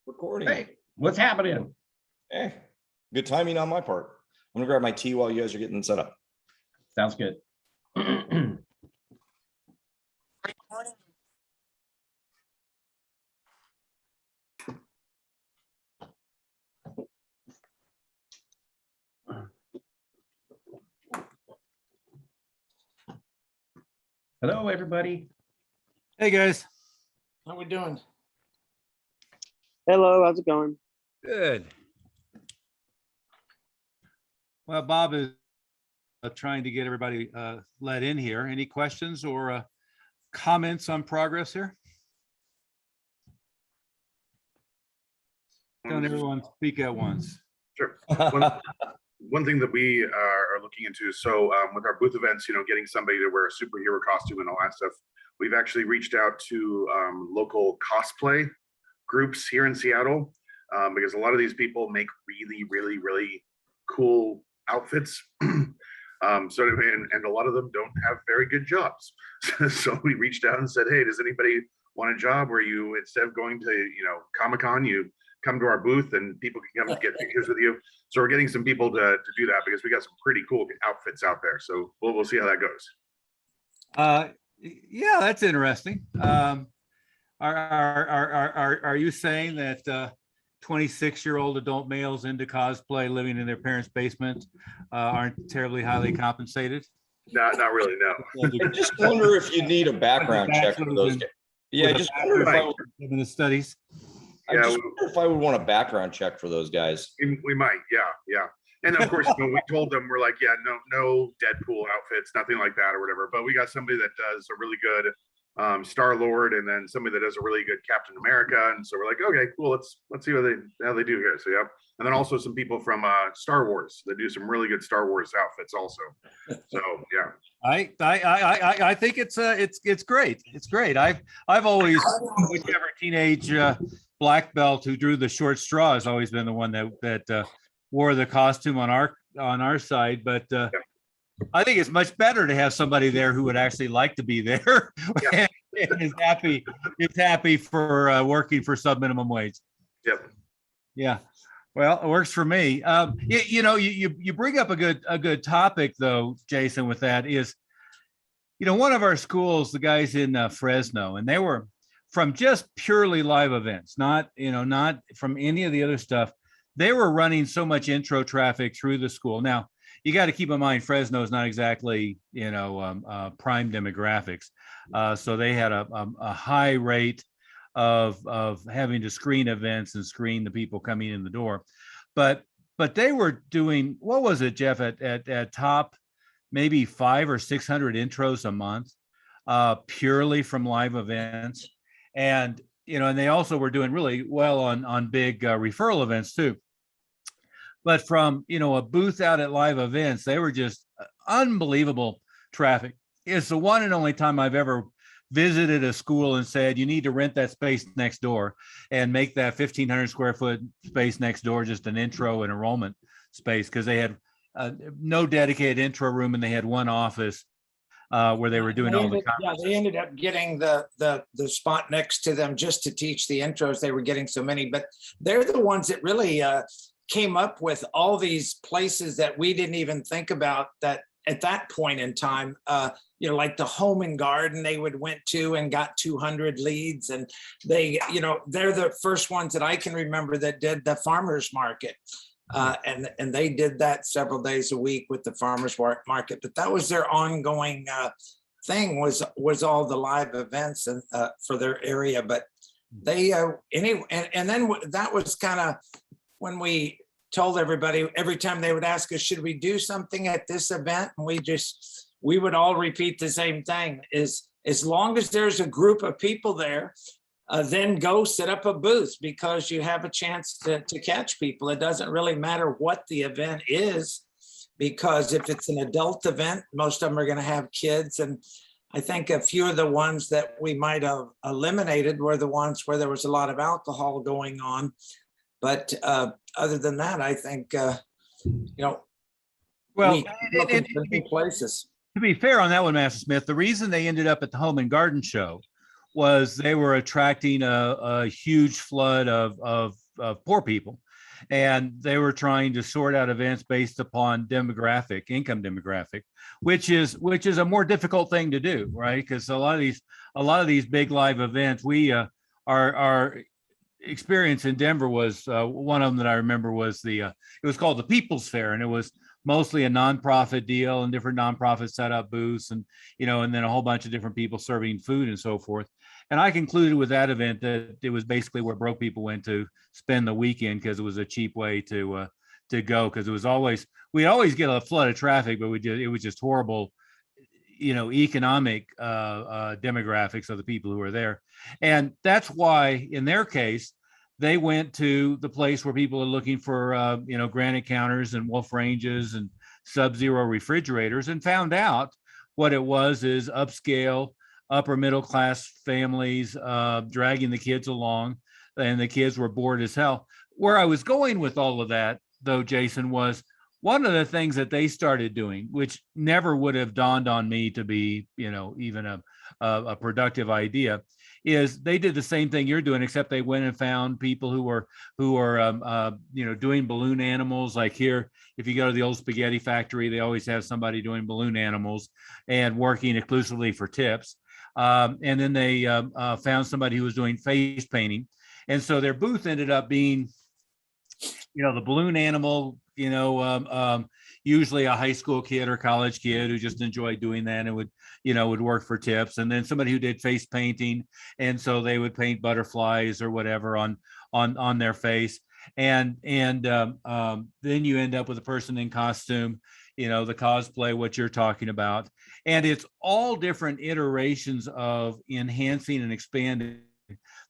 Recording. Hey, what's happening? Eh, good timing on my part. I'm gonna grab my tea while you guys are getting set up. Sounds good. Hello, everybody. Hey guys. How we doing? Hello, how's it going? Good. Well, Bob is trying to get everybody let in here. Any questions or comments on progress here? Don't everyone speak at once. Sure. One thing that we are looking into, so with our booth events, getting somebody to wear a superhero costume and all that stuff, we've actually reached out to local cosplay groups here in Seattle, because a lot of these people make really, really, really cool outfits. And a lot of them don't have very good jobs. So we reached out and said, hey, does anybody want a job where you, instead of going to, Comic-Con, you come to our booth and people can come and get pictures with you. So we're getting some people to do that because we got some pretty cool outfits out there. So we'll see how that goes. Yeah, that's interesting. Are you saying that 26-year-old adult males into cosplay living in their parents' basement aren't terribly highly compensated? Not really, no. I just wonder if you need a background check for those guys. Yeah, I just wonder if I would, in the studies. I just wonder if I would want a background check for those guys. We might, yeah. And of course, when we told them, we're like, yeah, no Deadpool outfits, nothing like that or whatever. But we got somebody that does a really good Star-Lord, and then somebody that does a really good Captain America. And so we're like, okay, cool, let's see how they do here. So yeah. And then also some people from Star Wars that do some really good Star Wars outfits also. So yeah. I think it's great. It's great. I've always, whichever teenage black belt who drew the short straw has always been the one that wore the costume on our side. But I think it's much better to have somebody there who would actually like to be there and is happy for working for sub minimum wage. Yep. Yeah. Well, it works for me. You bring up a good topic though, Jason, with that is, one of our schools, the guys in Fresno, and they were from just purely live events, not from any of the other stuff. They were running so much intro traffic through the school. Now, you got to keep in mind, Fresno is not exactly, prime demographics. So they had a high rate of having to screen events and screen the people coming in the door. But they were doing, what was it, Jeff, at top, maybe 500 or 600 intros a month, purely from live events. And, and they also were doing really well on big referral events too. But from, a booth out at live events, they were just unbelievable traffic. It's the one and only time I've ever visited a school and said, you need to rent that space next door and make that 1,500 square foot space next door just an intro and enrollment space, because they had no dedicated intro room and they had one office where they were doing all the Yeah, they ended up getting the spot next to them just to teach the intros. They were getting so many, but they're the ones that really came up with all these places that we didn't even think about that at that point in time. Like the Home and Garden they went to and got 200 leads, and they're the first ones that I can remember that did the farmers market. And they did that several days a week with the farmers market, but that was their ongoing thing was all the live events and for their area. But they anyway, and then that was kind of when we told everybody, every time they would ask us, should we do something at this event? And we would all repeat the same thing, is as long as there's a group of people there, then go set up a booth, because you have a chance to catch people. It doesn't really matter what the event is, because if it's an adult event, most of them are going to have kids. And I think a few of the ones that we might have eliminated were the ones where there was a lot of alcohol going on. But other than that, I think, well, places. To be fair on that one, Master Smith, the reason they ended up at the Home and Garden show was they were attracting a huge flood of poor people. And they were trying to sort out events based upon income demographic, which is a more difficult thing to do, right? Because a lot of these big live events, our experience in Denver was one of them that I remember was it was called the People's Fair, and it was mostly a nonprofit deal, and different nonprofits set up booths, and and then a whole bunch of different people serving food and so forth. And I concluded with that event that it was basically where broke people went to spend the weekend because it was a cheap way to go, because it was we always get a flood of traffic, but it was just horrible, economic demographics of the people who were there. And that's why in their case, they went to the place where people are looking for, granite counters and wolf ranges and sub-zero refrigerators, and found out what it was is upscale, upper middle class families dragging the kids along, and the kids were bored as hell. Where I was going with all of that, though, Jason, was one of the things that they started doing, which never would have dawned on me to be, even a productive idea, is they did the same thing you're doing, except they went and found people who are doing balloon animals. Like here, if you go to the old spaghetti factory, they always have somebody doing balloon animals and working exclusively for tips. And then they found somebody who was doing face painting. And so their booth ended up being, the balloon animal, usually a high school kid or college kid who just enjoyed doing that and would work for tips. And then somebody who did face painting. And so they would paint butterflies or whatever on their face. And then you end up with a person in costume, the cosplay, what you're talking about. And it's all different iterations of enhancing and expanding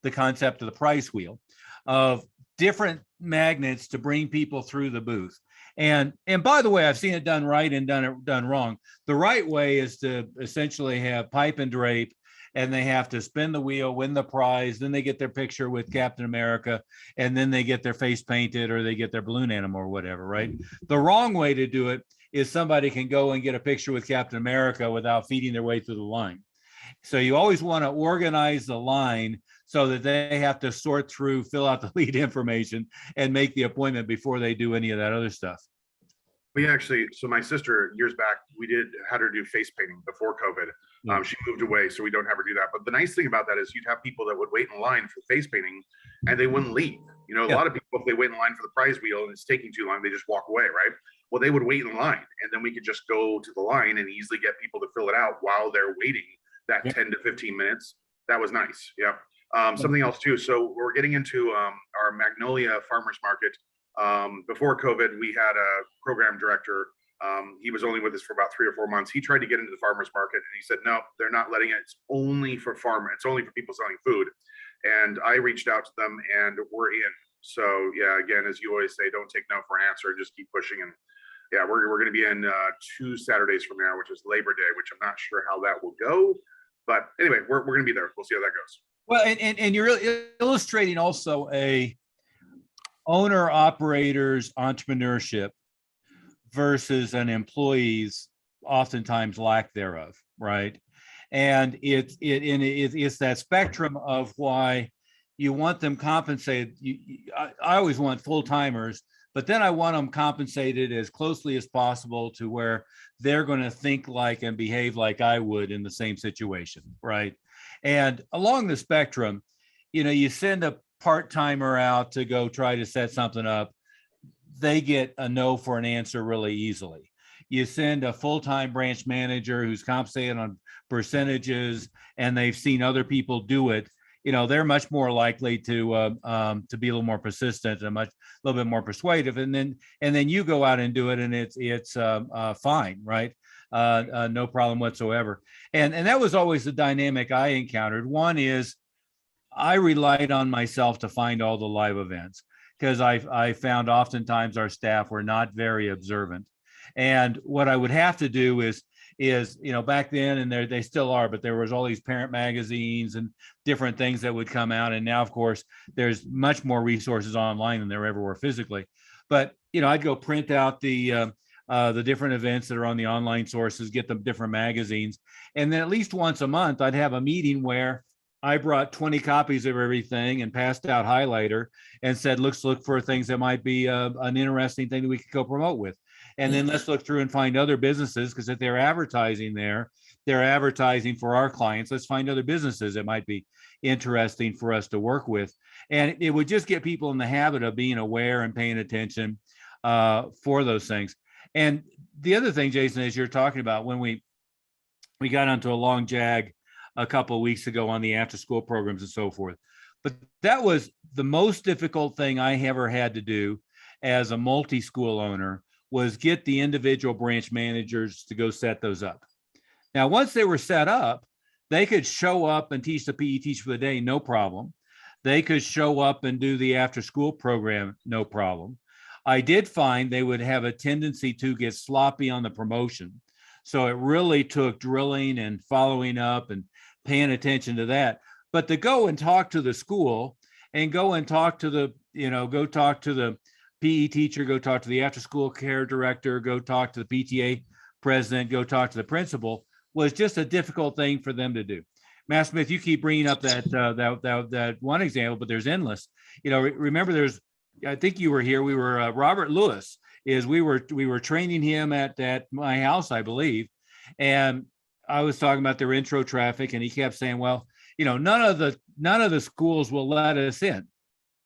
the concept of the prize wheel, of different magnets to bring people through the booth. And by the way, I've seen it done right and done wrong. The right way is to essentially have pipe and drape, and they have to spin the wheel, win the prize, then they get their picture with Captain America, and then they get their face painted or they get their balloon animal or whatever, right? The wrong way to do it is somebody can go and get a picture with Captain America without feeding their way through the line. So you always want to organize the line so that they have to sort through, fill out the lead information, and make the appointment before they do any of that other stuff. So my sister, years back, had her do face painting before COVID. She moved away, so we don't have her do that. But the nice thing about that is you'd have people that would wait in line for face painting and they wouldn't leave. A lot of people, if they wait in line for the prize wheel and it's taking too long, they just walk away, right? Well, they would wait in line, and then we could just go to the line and easily get people to fill it out while they're waiting that 10 to 15 minutes. That was nice. Yeah. Something else too. So we're getting into our Magnolia Farmers Market. Before COVID, we had a program director. He was only with us for about 3 or 4 months. He tried to get into the farmers market, and he said, no, they're not letting it. It's only for It's only for people selling food. And I reached out to them, and we're in. So yeah, again, as you always say, don't take no for an answer, just keep pushing. And yeah, we're going to be in 2 Saturdays from now, which is Labor Day, which I'm not sure how that will go. But anyway, we're going to be there. We'll see how that goes. Well, and you're illustrating also a owner operator's entrepreneurship versus an employee's oftentimes lack thereof, right? And it's that spectrum of why you want them compensated. I always want full timers, but then I want them compensated as closely as possible to where they're going to think like and behave like I would in the same situation, right? And along the spectrum, you send a part-timer out to go try to set something up, they get a no for an answer really easily. You send a full-time branch manager who's compensated on percentages and they've seen other people do it, they're much more likely to be a little more persistent and a little bit more persuasive. And then you go out and do it, and it's fine, right? No problem whatsoever. And that was always the dynamic I encountered. One is I relied on myself to find all the live events because I found oftentimes our staff were not very observant. And what I would have to do is back then, and they still are, but there was all these parent magazines and different things that would come out. And now, of course, there's much more resources online than there ever were physically. But, I'd go print out the different events that are on the online sources, get them different magazines. And then at least once a month, I'd have a meeting where I brought 20 copies of everything and passed out highlighter and said, let's look for things that might be an interesting thing that we could go promote with. And then let's look through and find other businesses, because if they're advertising there, they're advertising for our clients. Let's find other businesses that might be interesting for us to work with. And it would just get people in the habit of being aware and paying attention for those things. And the other thing, Jason, is you're talking about when we got onto a long jag a couple of weeks ago on the after school programs and so forth. But that was the most difficult thing I ever had to do as a multi-school owner, was get the individual branch managers to go set those up. Now, once they were set up, they could show up and teach the PE teacher for the day, no problem. They could show up and do the after school program, no problem. I did find they would have a tendency to get sloppy on the promotion. So it really took drilling and following up and paying attention to that. But to go and talk to the school and go and talk to the, go talk to the PE teacher, go talk to the after school care director, go talk to the PTA president, go talk to the principal, was just a difficult thing for them to do. Matt Smith, you keep bringing up that one example, but there's endless. Remember, I think you were here. We were Robert Lewis. We were training him at my house, I believe, and I was talking about their intro traffic, and he kept saying, "Well, none of the schools will let us in."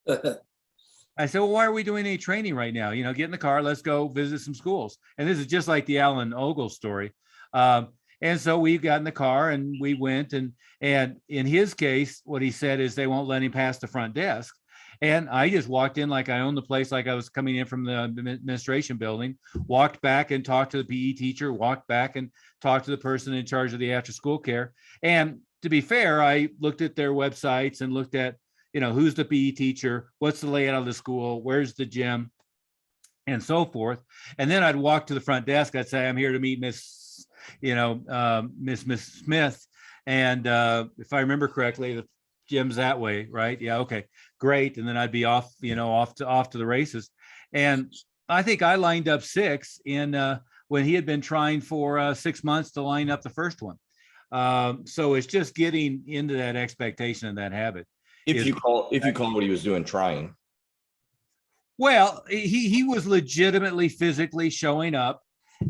I said, "Well, why are we doing any training right now? Get in the car, let's go visit some schools." And this is just like the Alan Ogle story. And so we got in the car and we went, and in his case, what he said is they won't let him past the front desk. And I just walked in like I owned the place, like I was coming in from the administration building, walked back and talked to the PE teacher, walked back and talked to the person in charge of the after school care. And to be fair, I looked at their websites and looked at, who's the PE teacher, what's the layout of the school, where's the gym, and so forth. And then I'd walk to the front desk. I'd say, I'm here to meet Miss Smith. And if I remember correctly, the gym's that way, right? Yeah, okay, great. And then I'd be off, off to the races. And I think I lined up 6 in when he had been trying for 6 months to line up the first one. So it's just getting into that expectation and that habit. If you call what he was doing trying. Well, he was legitimately physically showing up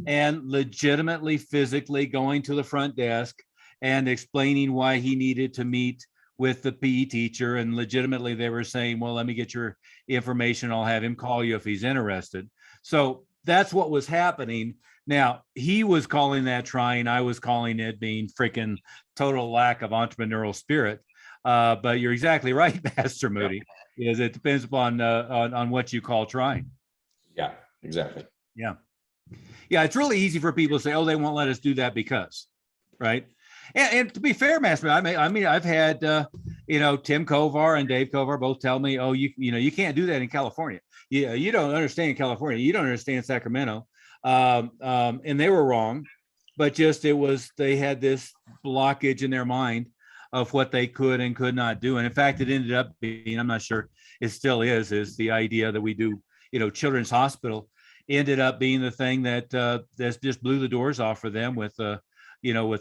and legitimately physically going to the front desk and explaining why he needed to meet with the PE teacher. And legitimately they were saying, well, let me get your information. I'll have him call you if he's interested. So that's what was happening. Now, he was calling that trying. I was calling it being freaking total lack of entrepreneurial spirit. But you're exactly right, Pastor Moody, is it depends upon on what you call trying. Yeah, exactly. Yeah. Yeah, it's really easy for people to say, oh, they won't let us do that because, right? And to be fair, Master, I mean, I've had, Tim Kovar and Dave Kovar both tell me, oh, you can't do that in California. Yeah, you don't understand California. You don't understand Sacramento. And they were wrong, but they had this blockage in their mind of what they could and could not do. And in fact, it ended up being, I'm not sure it still is the idea that we do, Children's Hospital ended up being the thing that just blew the doors off for them with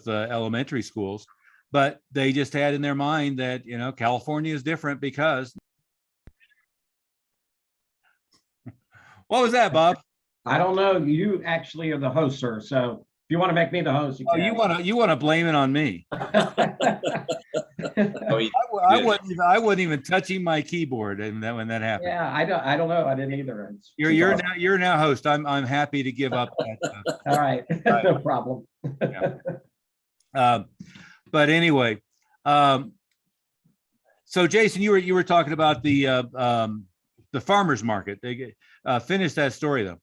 elementary schools. But they just had in their mind that, California is different because. What was that, Bob? I don't know. You actually are the host, sir. So if you want to make me the host, you Oh, can. you want to blame it on me? I wasn't even touching my keyboard when that happened. Yeah, I don't know. I didn't either. You're now host. I'm happy to give up that. All right. No problem. But anyway, so Jason, you were talking about the farmers market. They finish that story though.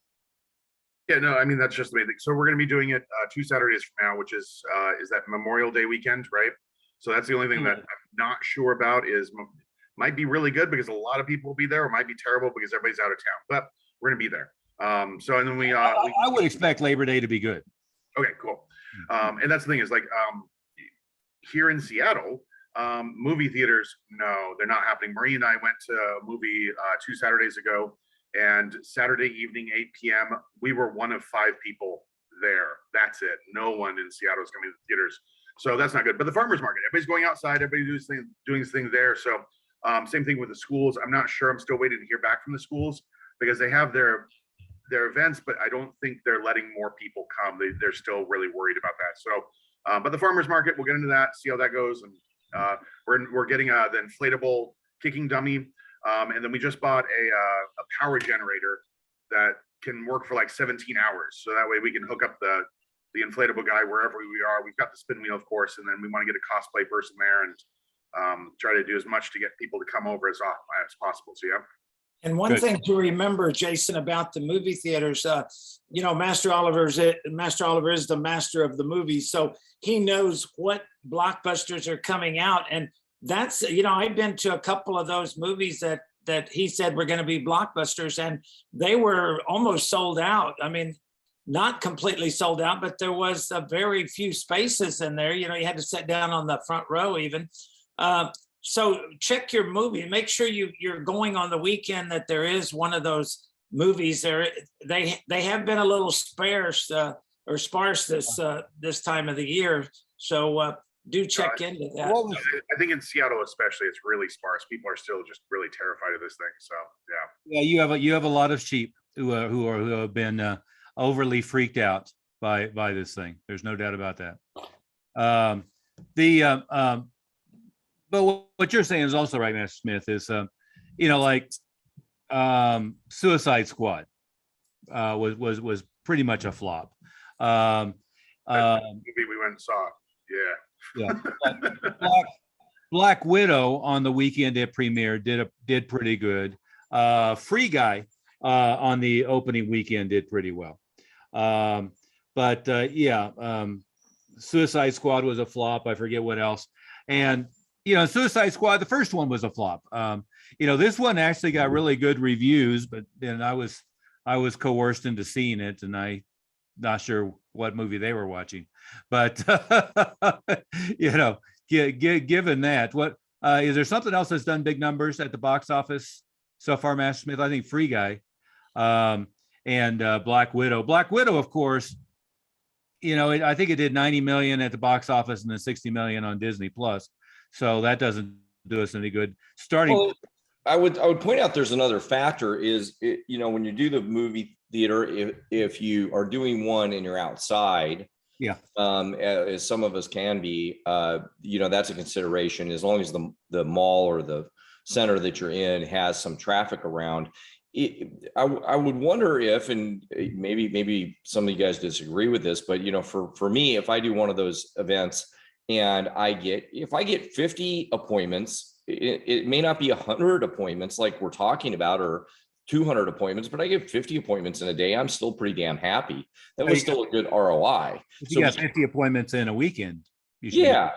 Yeah, no, I mean, that's just the main thing. So we're going to be doing it 2 Saturdays from now, which is that Memorial Day weekend, right? So that's the only thing that I'm not sure about is might be really good because a lot of people will be there, or might be terrible because everybody's out of town, but we're going to be there. So, and then I would expect Labor Day to be good. Okay, cool. And that's the thing is like here in Seattle, movie theaters, no, they're not happening. Marie and I went to a movie 2 Saturdays ago, and Saturday evening, 8 p.m., we were one of 5 people there. That's it. No one in Seattle is coming to the theaters. So that's not good. But the farmer's market, everybody's going outside, everybody doing things there. So same thing with the schools. I'm not sure. I'm still waiting to hear back from the schools because they have their events, but I don't think they're letting more people come. They're still really worried about that. So, but the farmer's market, we'll get into that, see how that goes. And we're getting the inflatable kicking dummy. And then we just bought a power generator that can work for like 17 hours. So that way we can hook up the inflatable guy wherever we are. We've got the spin wheel, of course, and then we want to get a cosplay person there and try to do as much to get people to come over as possible. So yeah. And one Good. thing to remember, Jason, about the movie theaters, you know, Master Oliver is the master of the movies, so he knows what blockbusters are coming out, and that's, you know, I've been to a couple of those movies that he said were going to be blockbusters, and they were almost sold out. I mean, not completely sold out, but there was a very few spaces in there. You know, you had to sit down on the front row even. So check your movie and make sure you're going on the weekend that there is one of those movies there. They have been a little sparse this time of the year. So do check into that. I think in Seattle especially, it's really sparse. People are still just really terrified of this thing. So yeah. Yeah, you have a lot of sheep who have been overly freaked out by this thing. There's no doubt about that. But what you're saying is also right, Master Smith, is you know, like Suicide Squad was pretty much a flop. Movie we went and saw. Yeah. Yeah. Black Widow on the weekend it premiered did pretty good. Free Guy on the opening weekend did pretty well. Suicide Squad was a flop. I forget what else. And you know, Suicide Squad, the first one was a flop. You know, this one actually got really good reviews, but then I was coerced into seeing it, and I not sure what movie they were watching. But you know, given that, what is there something else that's done big numbers at the box office so far, Master Smith? I think Free Guy and Black Widow. Black Widow, of course, you know, I think it did 90 million at the box office and then 60 million on Disney Plus. So that doesn't do us any good. Well, I would point out there's another factor is, you know, when you do the movie theater, if you are doing one and you're outside, yeah, as some of us can be, you know, that's a consideration as long as the mall or the center that you're in has some traffic around. I would wonder if, and maybe some of you guys disagree with this, but you know, for me, if I do one of those events and if I get 50 appointments, it may not be 100 appointments like we're talking about, or 200 appointments, but I get 50 appointments in a day. I'm still pretty damn happy. That was still a good ROI. If you got 50 appointments in a weekend. Yeah.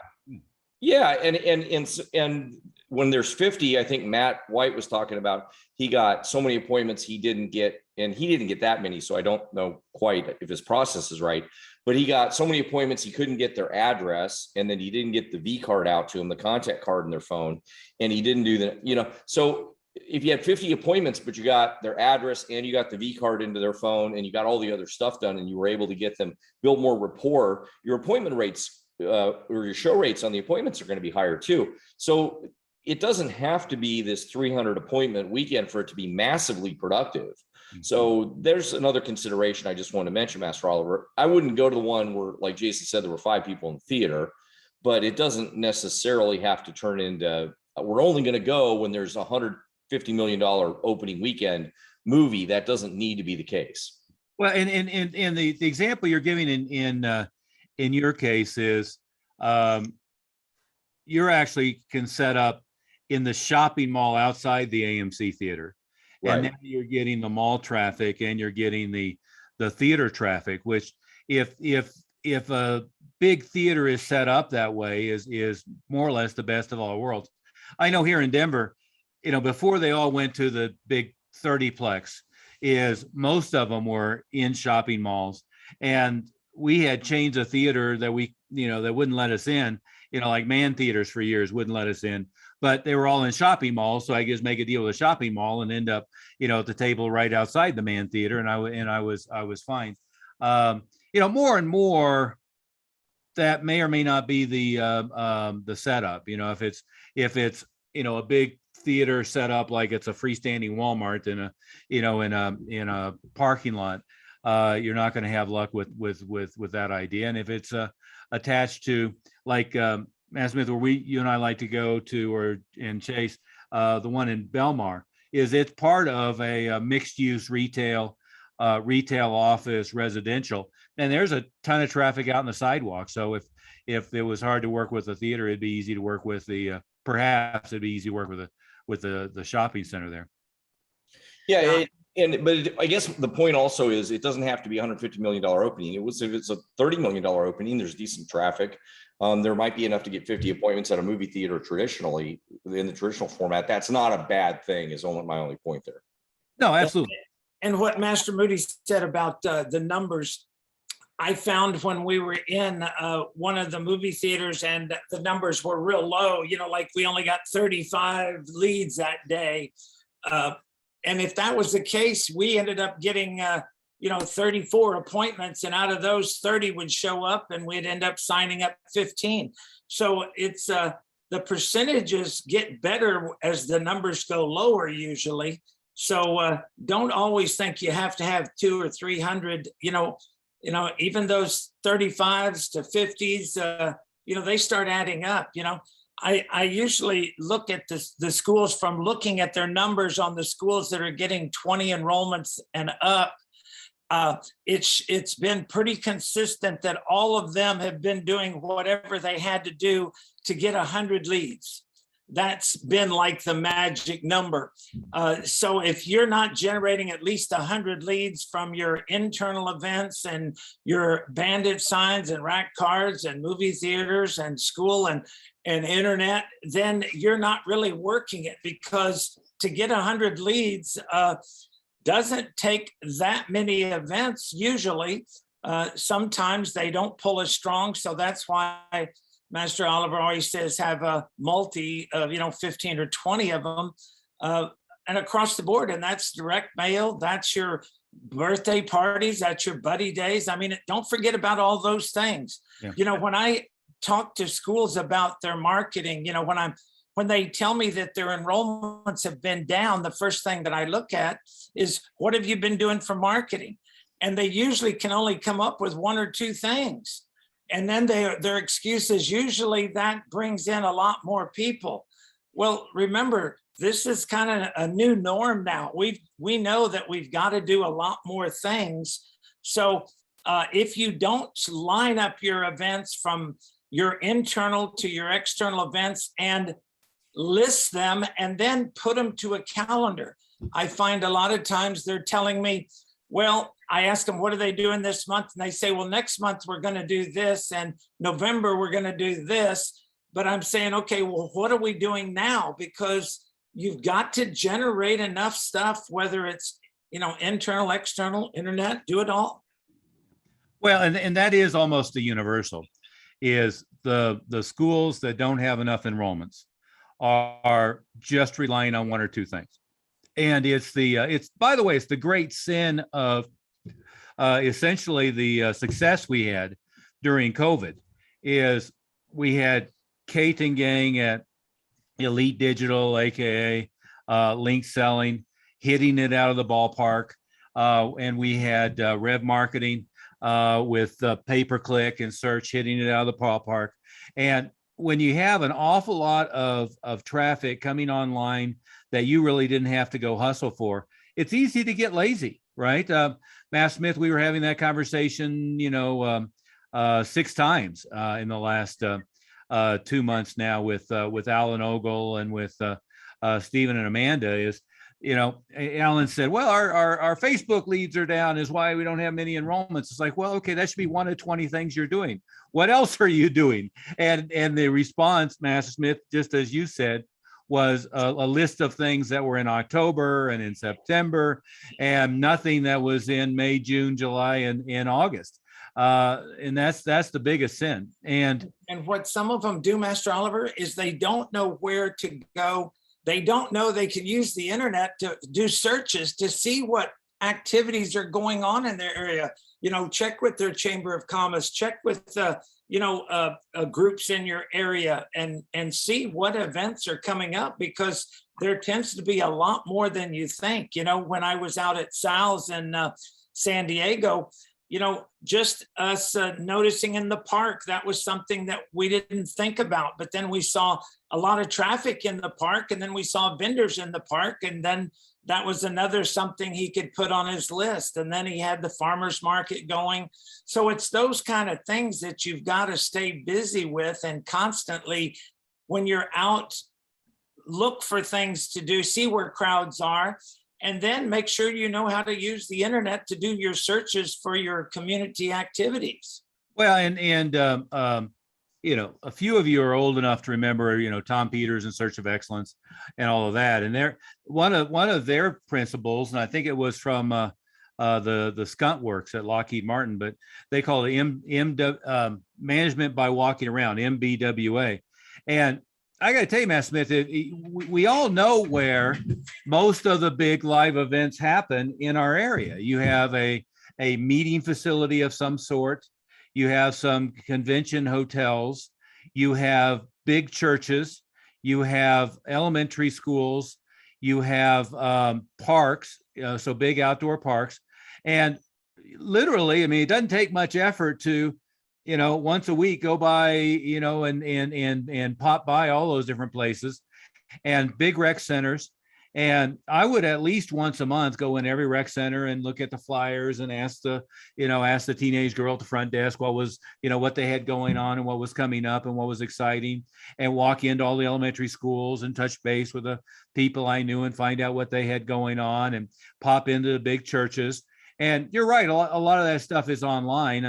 And when there's 50, I think Matt White was talking about, he got so many appointments he didn't get, and he didn't get that many. So I don't know quite if his process is right, but he got so many appointments, he couldn't get their address. And then he didn't get the V card out to him, the contact card in their phone. And he didn't do that, you know, so if you had 50 appointments, but you got their address and you got the V card into their phone and you got all the other stuff done and you were able to get them, build more rapport, your appointment rates or your show rates on the appointments are going to be higher too. So it doesn't have to be this 300 appointment weekend for it to be massively productive. So there's another consideration I just want to mention, Master Oliver. I wouldn't go to the one where, like Jason said, there were 5 people in the theater, but it doesn't necessarily have to turn into, we're only going to go when there's $150 million opening weekend movie. That doesn't need to be the case. Well, and the example you're giving in your case is you're actually can set up in the shopping mall outside the AMC theater. Right. And now you're getting the mall traffic and you're getting the theater traffic, which if a big theater is set up that way is more or less the best of all worlds. I know here in Denver, you know, before they all went to the big 30-plex, is most of them were in shopping malls. And we had chains of theater that that wouldn't let us in, you know, like Man Theaters for years wouldn't let us in, but they were all in shopping malls. So I just make a deal with a shopping mall and end up, you know, at the table right outside the Man Theater. And I was fine. You know, more and more, that may or may not be the setup. If it's a big theater set up like it's a freestanding Walmart in a parking lot, you're not going to have luck with that idea. And if it's attached to, like Matt Smith, where you and I like to go to, or in Chase, the one in Belmar, it's part of a mixed use retail office residential, and there's a ton of traffic out in the sidewalk. So if it was hard to work with the theater, it'd be easy to work with perhaps it'd be easy to work with the shopping center there. Yeah, but I guess the point also is it doesn't have to be $150 million opening. If it's a $30 million opening, there's decent traffic. There might be enough to get 50 appointments at a movie theater traditionally in the traditional format. That's not a bad thing, is my only point there. No, absolutely. And what Master Moody said about the numbers, I found when we were in one of the movie theaters and the numbers were real low, like we only got 35 leads that day. And if that was the case, we ended up getting, 34 appointments, and out of those 30 would show up and we'd end up signing up 15. So it's the percentages get better as the numbers go lower usually. So don't always think you have to have 200 or 300, even those 35s to 50s, they start adding up. I usually look at the schools from looking at their numbers on the schools that are getting 20 enrollments and up. It's been pretty consistent that all of them have been doing whatever they had to do to get 100 leads. That's been like the magic number. So if you're not generating at least 100 leads from your internal events and your bandit signs and rack cards and movie theaters and school and internet, then you're not really working it, because to get 100 leads doesn't take that many events usually. Sometimes they don't pull as strong. So that's why Master Oliver always says have a multi of 15 or 20 of them and across the board. And that's direct mail. That's your birthday parties. That's your buddy days. I mean, don't forget about all those things. Yeah. When I talk to schools about their marketing, when they tell me that their enrollments have been down, the first thing that I look at is, what have you been doing for marketing? And they usually can only come up with one or two things. And then their excuse is usually that brings in a lot more people. Well, remember, this is kind of a new norm now. We know that we've got to do a lot more things. So if you don't line up your events from your internal to your external events and list them and then put them to a calendar, I find a lot of times they're telling me, well, I ask them, what are they doing this month? And they say, well, next month we're going to do this, and November we're going to do this. But I'm saying, okay, well, what are we doing now? Because you've got to generate enough stuff, whether it's, internal, external, internet, do it all. Well, and that is almost a universal, is the schools that don't have enough enrollments are just relying on one or two things. And it's by the way, it's the great sin of essentially the success we had during COVID, is we had Kate and gang at Elite Digital, AKA link selling, hitting it out of the ballpark. And we had Rev Marketing with pay-per-click and search, hitting it out of the ballpark. And when you have an awful lot of traffic coming online that you really didn't have to go hustle for, it's easy to get lazy, right? Matt Smith, we were having that conversation, 6 times in the last 2 months now with Alan Ogle and with Stephen and Amanda. Is, Alan said, well, our Facebook leads are down, is why we don't have many enrollments. It's like, well, okay, that should be 1 of 20 things you're doing. What else are you doing? And the response, Master Smith, just as you said, was a list of things that were in October and in September, and nothing that was in May, June, July, and in August. And that's the biggest sin. And what some of them do, Master Oliver, is they don't know where to go. They don't know they can use the internet to do searches to see what activities are going on in their area. Check with their Chamber of Commerce, check with groups in your area and see what events are coming up, because there tends to be a lot more than you think. When I was out at Sal's in San Diego, just us noticing in the park, that was something that we didn't think about. But then we saw a lot of traffic in the park, and then we saw vendors in the park, and then that was another something he could put on his list. And then he had the farmer's market going. So it's those kind of things that you've got to stay busy with, and constantly, when you're out, look for things to do, see where crowds are, and then make sure you know how to use the internet to do your searches for your community activities. Well, a few of you are old enough to remember, Tom Peters in Search of Excellence and all of that. And one of their principles, and I think it was from the Skunt Works at Lockheed Martin, but they call it Management by Walking Around, MBWA. And I got to tell you, Matt Smith, we all know where most of the big live events happen in our area. You have a meeting facility of some sort. You have some convention hotels. You have big churches. You have elementary schools. You have parks, so big outdoor parks. And literally, it doesn't take much effort to once a week go by, and pop by all those different places and big rec centers. And I would at least once a month go in every rec center and look at the flyers and ask the teenage girl at the front desk what they had going on and what was coming up and what was exciting, and walk into all the elementary schools and touch base with the people I knew and find out what they had going on, and pop into the big churches. And you're right, a lot of that stuff is online.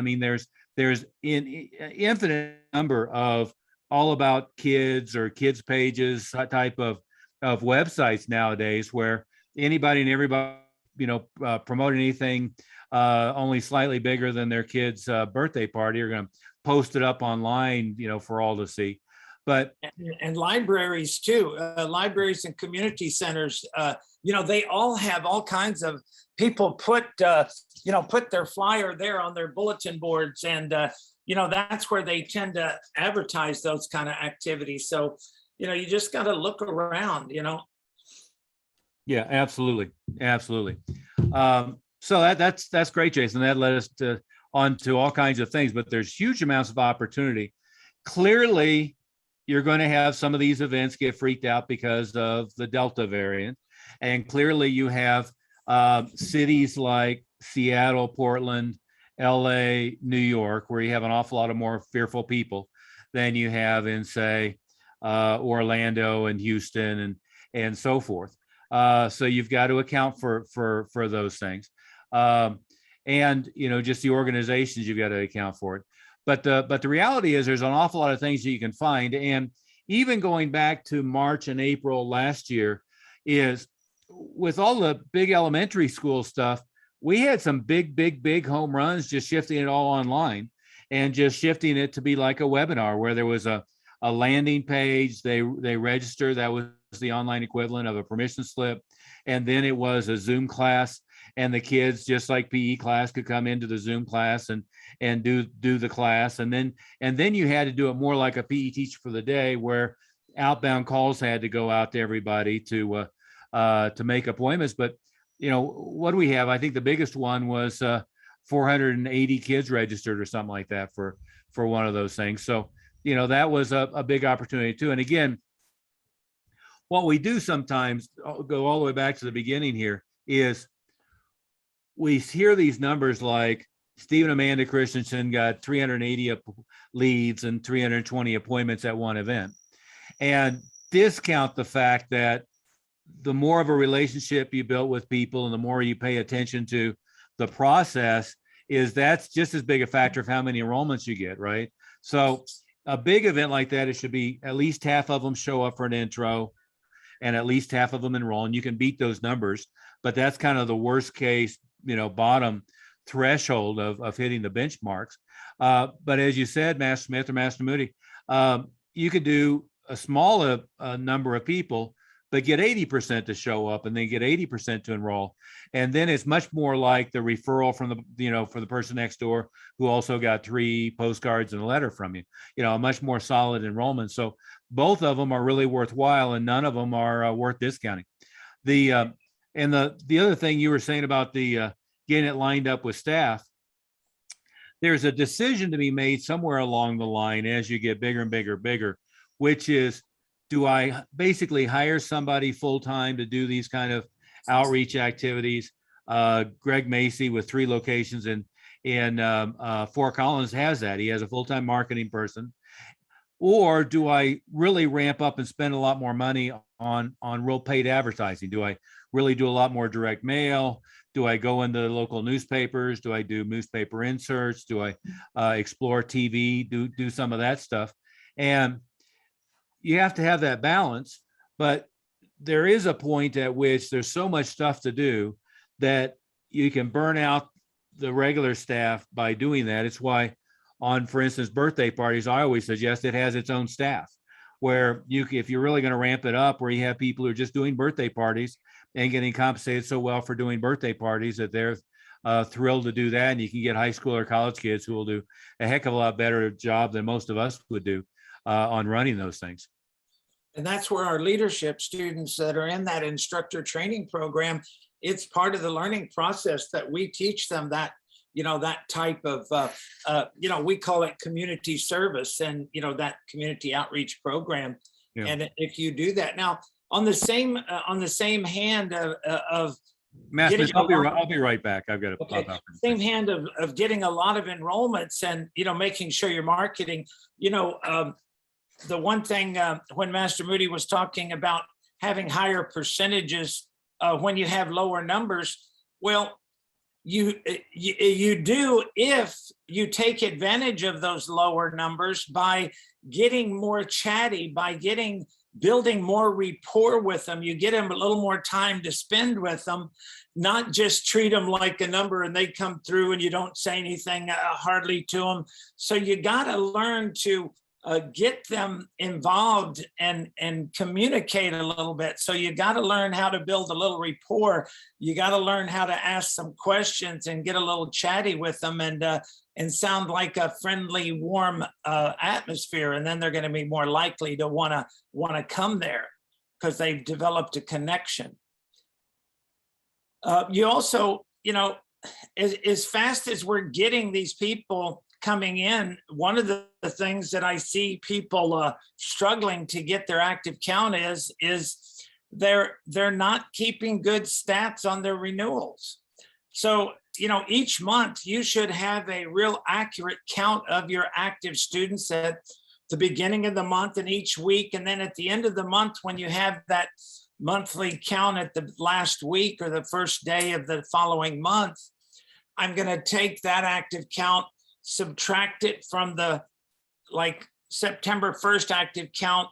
There's an infinite number of all about kids or kids pages type of websites nowadays, where anybody and everybody, promoting anything only slightly bigger than their kid's birthday party are going to post it up online, for all to see. But and libraries too, libraries and community centers, they all have all kinds of people put their flyer there on their bulletin boards, and that's where they tend to advertise those kind of activities. So you just got to look around. Yeah, absolutely. So that's great, Jason. That led us on to all kinds of things, but there's huge amounts of opportunity. Clearly, you're going to have some of these events get freaked out because of the Delta variant. And clearly you have cities like Seattle, Portland, LA, New York, where you have an awful lot of more fearful people than you have in, say, Orlando and Houston and so forth. So you've got to account for those things. And, just the organizations, you've got to account for it. But the reality is there's an awful lot of things that you can find. And even going back to March and April last year, is with all the big elementary school stuff, we had some big home runs, just shifting it all online and just shifting it to be like a webinar where there was a landing page. They register. That was the online equivalent of a permission slip. And then it was a Zoom class. And the kids, just like PE class, could come into the Zoom class and do the class. And then you had to do it more like a PE teacher for the day, where outbound calls had to go out to everybody to make appointments. But what do we have? I think the biggest one was 480 kids registered or something like that for one of those things. So that was a big opportunity too. And again, what we do sometimes, go all the way back to the beginning here, is we hear these numbers like Steve and Amanda Christensen got 380 leads and 320 appointments at one event, and discount the fact that the more of a relationship you built with people and the more you pay attention to the process, that's just as big a factor of how many enrollments you get, right? So a big event like that, it should be at least half of them show up for an intro and at least half of them enroll, and you can beat those numbers, but that's kind of the worst case, bottom threshold of hitting the benchmarks. But as you said, Master Smith or Master Moody, you could do a small number of people, but get 80% to show up and then get 80% to enroll. And then it's much more like the referral from the, for the person next door who also got 3 postcards and a letter from you, a much more solid enrollment. So both of them are really worthwhile and none of them are worth discounting. The other thing you were saying about the getting it lined up with staff, there's a decision to be made somewhere along the line as you get bigger and bigger, which is, do I basically hire somebody full-time to do these kind of outreach activities? Greg Macy with 3 locations in Fort Collins has that. He has a full-time marketing person. Or do I really ramp up and spend a lot more money on real paid advertising? Do I really do a lot more direct mail? Do I go into local newspapers? Do I do newspaper inserts? Do I explore TV? Do some of that stuff? And you have to have that balance, but there is a point at which there's so much stuff to do that you can burn out the regular staff by doing that. It's why on, for instance, birthday parties, I always suggest it has its own staff where if you're really going to ramp it up, where you have people who are just doing birthday parties and getting compensated so well for doing birthday parties that they're thrilled to do that. And you can get high school or college kids who will do a heck of a lot better job than most of us would do on running those things. And that's where our leadership students that are in that instructor training program, it's part of the learning process that we teach them that, that type of, we call it community service and, that community outreach program. Yeah. And if you do that now on the same hand of Master, I'll be right back. I've got to pop out. Same hand of getting a lot of enrollments and, making sure you're marketing, the one thing when Master Moody was talking about having higher percentages when you have lower numbers, well, you do if you take advantage of those lower numbers by getting more chatty, by building more rapport with them. You get them a little more time to spend with them, not just treat them like a number and they come through and you don't say anything hardly to them. So you got to learn to get them involved and communicate a little bit. So you got to learn how to build a little rapport. You got to learn how to ask some questions and get a little chatty with them and sound like a friendly, warm atmosphere. And then they're going to be more likely to want to come there because they've developed a connection. You also, as fast as we're getting these people coming in, one of the things that I see people struggling to get their active count is they're not keeping good stats on their renewals. So, each month you should have a real accurate count of your active students at the beginning of the month and each week. And then at the end of the month, when you have that monthly count at the last week or the first day of the following month, I'm going to take that active count, subtract it from the September 1st active count.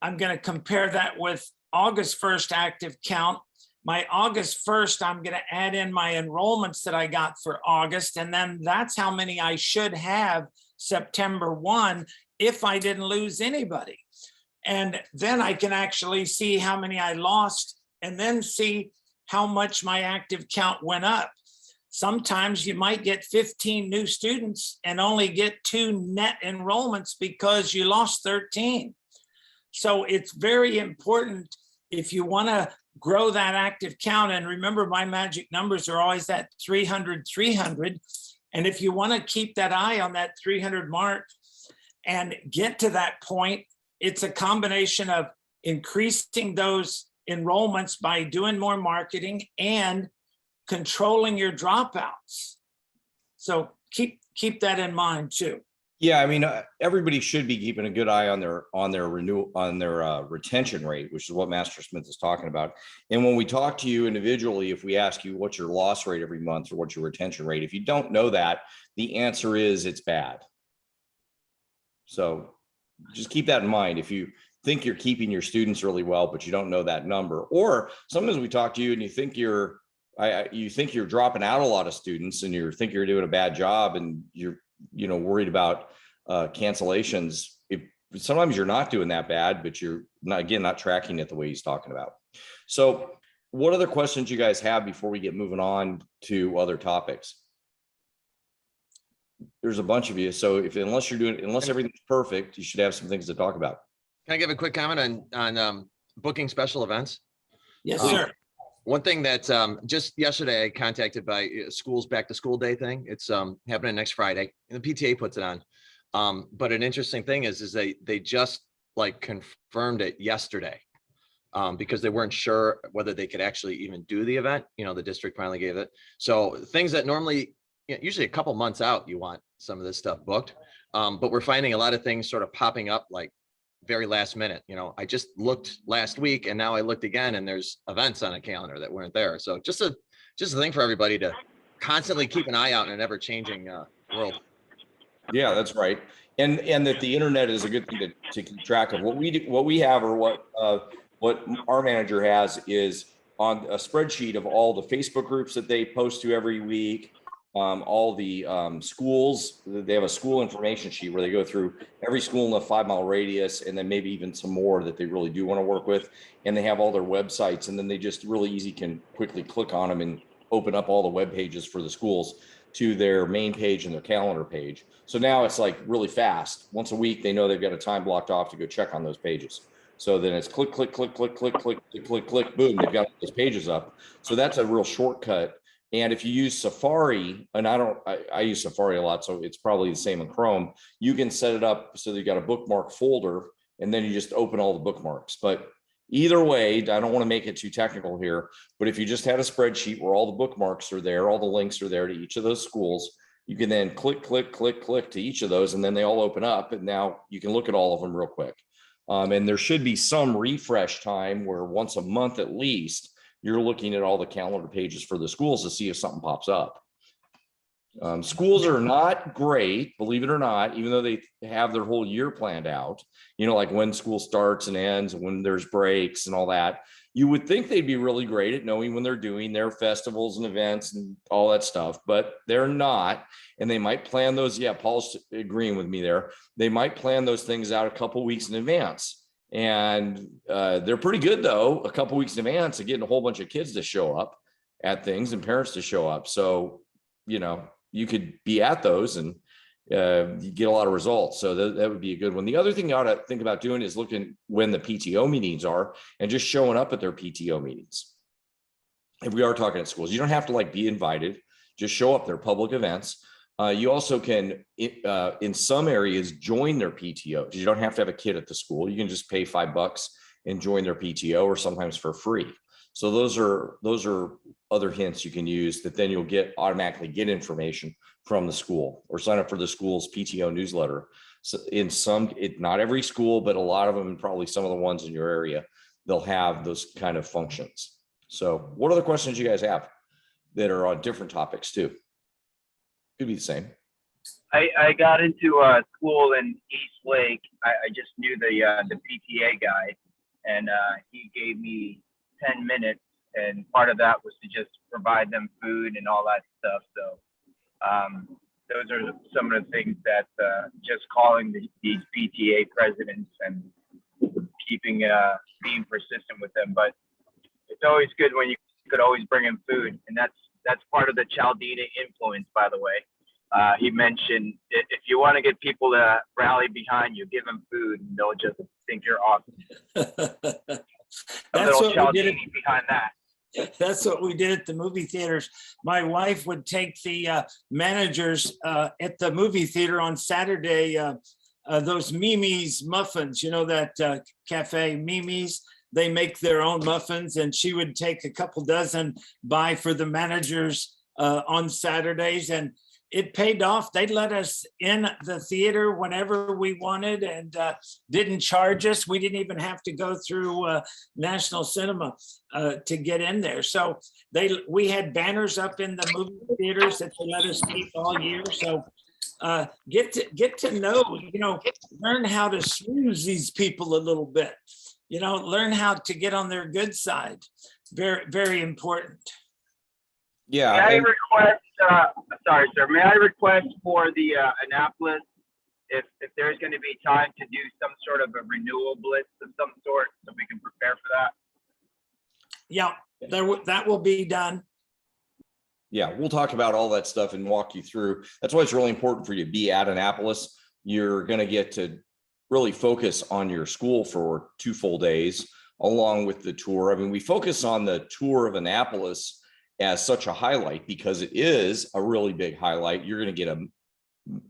I'm going to compare that with August 1st active count. My August 1st, I'm going to add in my enrollments that I got for August. And then that's how many I should have September 1 if I didn't lose anybody. And then I can actually see how many I lost and then see how much my active count went up. Sometimes you might get 15 new students and only get 2 net enrollments because you lost 13. So it's very important if you want to grow that active count. And remember, my magic numbers are always that 300, 300. And if you want to keep that eye on that 300 mark and get to that point, it's a combination of increasing those enrollments by doing more marketing and controlling your dropouts. So keep that in mind too. Yeah, I mean, everybody should be keeping a good eye on their retention rate, which is what Master Smith is talking about. And when we talk to you individually, if we ask you what's your loss rate every month or what's your retention rate, if you don't know that, the answer is it's bad. So just keep that in mind. If you think you're keeping your students really well, but you don't know that number, or sometimes we talk to you and you think you're dropping out a lot of students and you think you're doing a bad job and you're worried about cancellations. sometimes you're not doing that bad, but you're not, again, not tracking it the way he's talking about. So what other questions you guys have before we get moving on to other topics? There's a bunch of you. So unless everything's perfect, you should have some things to talk about. Can I give a quick comment on booking special events? Yes, Um, sir. One thing that just yesterday I contacted by school's back to school day thing. It's happening next Friday and the PTA puts it on. But an interesting thing is they just like confirmed it yesterday because they weren't sure whether they could actually even do the event. You know, the district finally gave it. So things that normally, usually a couple months out, you want some of this stuff booked. But we're finding a lot of things sort of popping up like very last minute. You know, I just looked last week and now I looked again and there's events on a calendar that weren't there. So just a thing for everybody to constantly keep an eye out in an ever changing world. Yeah, that's right. And that the internet is a good thing to keep track of. What we have, or what our manager has, is on a spreadsheet of all the Facebook groups that they post to every week, all the schools. They have a school information sheet where they go through every school in the 5-mile radius, and then maybe even some more that they really do want to work with. And they have all their websites, and then they just really easy can quickly click on them and open up all the web pages for the schools to their main page and their calendar page. So now it's like really fast. Once a week, they know they've got a time blocked off to go check on those pages. So then it's click, click, click, click, click, click, click, click, boom, they've got those pages up. So that's a real shortcut. And if you use Safari, and I use Safari a lot, so it's probably the same in Chrome, you can set it up so that you got a bookmark folder, and then you just open all the bookmarks. But either way, I don't want to make it too technical here, but if you just had a spreadsheet where all the bookmarks are there, all the links are there to each of those schools, you can then click, click, click, click to each of those, and then they all open up, and now you can look at all of them real quick. And there should be some refresh time where once a month at least, you're looking at all the calendar pages for the schools to see if something pops up. Schools are not great, believe it or not, even though they have their whole year planned out, you know, like when school starts and ends, when there's breaks and all that. You would think they'd be really great at knowing when they're doing their festivals and events and all that stuff, but they're not. And they might plan those. Yeah, Paul's agreeing with me there. They might plan those things out a couple weeks in advance. And they're pretty good, though, a couple weeks in advance of getting a whole bunch of kids to show up at things and parents to show up. So, you know, you could be at those and you get a lot of results. So that would be a good one. The other thing you ought to think about doing is looking when the PTO meetings are and just showing up at their PTO meetings. If we are talking at schools, you don't have to like be invited, just show up. They're public events. You also can, in some areas, join their PTO. You don't have to have a kid at the school. You can just pay $5 and join their PTO, or sometimes for free. So those are other hints you can use that then you'll automatically get information from the school, or sign up for the school's PTO newsletter. So not every school, but a lot of them, and probably some of the ones in your area, they'll have those kind of functions. So what other questions you guys have that are on different topics too? Could be the same. I got into a school in East Lake. I just knew the PTA guy, and he gave me 10 minutes, and part of that was to just provide them food and all that stuff. So those are some of the things that just calling these PTA presidents and keeping being persistent with them. But it's always good when you could always bring in food, and that's part of the Chaldina influence, by the way. He mentioned if you want to get people to rally behind you, give them food, and they'll just think you're awesome. That's what we did. Behind that. That's what we did at the movie theaters. My wife would take the managers at the movie theater on Saturday, those Mimi's muffins, you know, that cafe Mimi's. They make their own muffins, and she would take a couple dozen buy for the managers on Saturdays, and it paid off. They let us in the theater whenever we wanted and didn't charge us. We didn't even have to go through National Cinema to get in there. So we had banners up in the movie theaters that they let us keep all year. So get to know, you know, learn how to snooze these people a little bit. You know, learn how to get on their good side. Very, very important. Yeah. May I request, sorry, sir, may I request for the Annapolis if there's going to be time to do some sort of a renewal blitz of some sort, so we can prepare for that. Yeah, that will be done. Yeah, we'll talk about all that stuff and walk you through. That's why it's really important for you to be at Annapolis. You're going to get to really focus on your school for 2 full days along with the tour. I mean, we focus on the tour of Annapolis as such a highlight because it is a really big highlight. You're going to get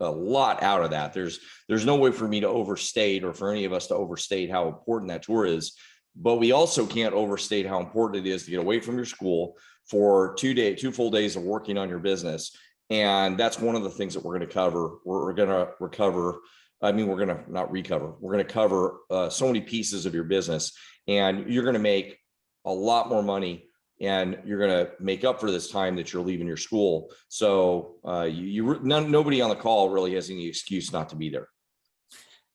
a lot out of that. There's no way for me to overstate or for any of us to overstate how important that tour is. But we also can't overstate how important it is to get away from your school for 2 full days of working on your business. And that's one of the things that we're going to cover. We're going to recover. I mean, we're going to not recover. We're going to cover so many pieces of your business, and you're going to make a lot more money, and you're going to make up for this time that you're leaving your school. So nobody on the call really has any excuse not to be there.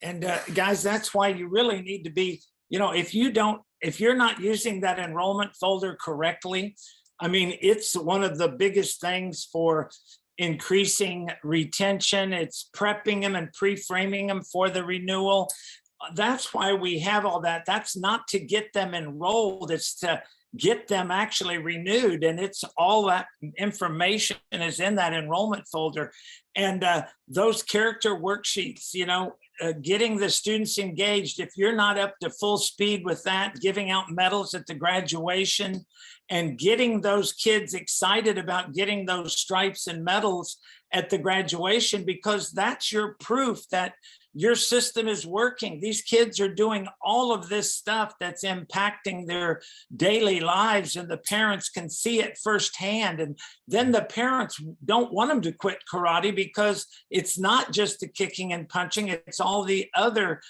And guys, that's why you really need to be, if you're not using that enrollment folder correctly, I mean, it's one of the biggest things for increasing retention. It's prepping them and pre-framing them for the renewal. That's why we have all that. That's not to get them enrolled. It's to get them actually renewed. And it's all that information is in that enrollment folder. And those character worksheets, getting the students engaged. If you're not up to full speed with that, giving out medals at the graduation and getting those kids excited about getting those stripes and medals at the graduation, because that's your proof that your system is working. These kids are doing all of this stuff that's impacting their daily lives, and the parents can see it firsthand. And then the parents don't want them to quit karate because it's not just the kicking and punching, it's all the other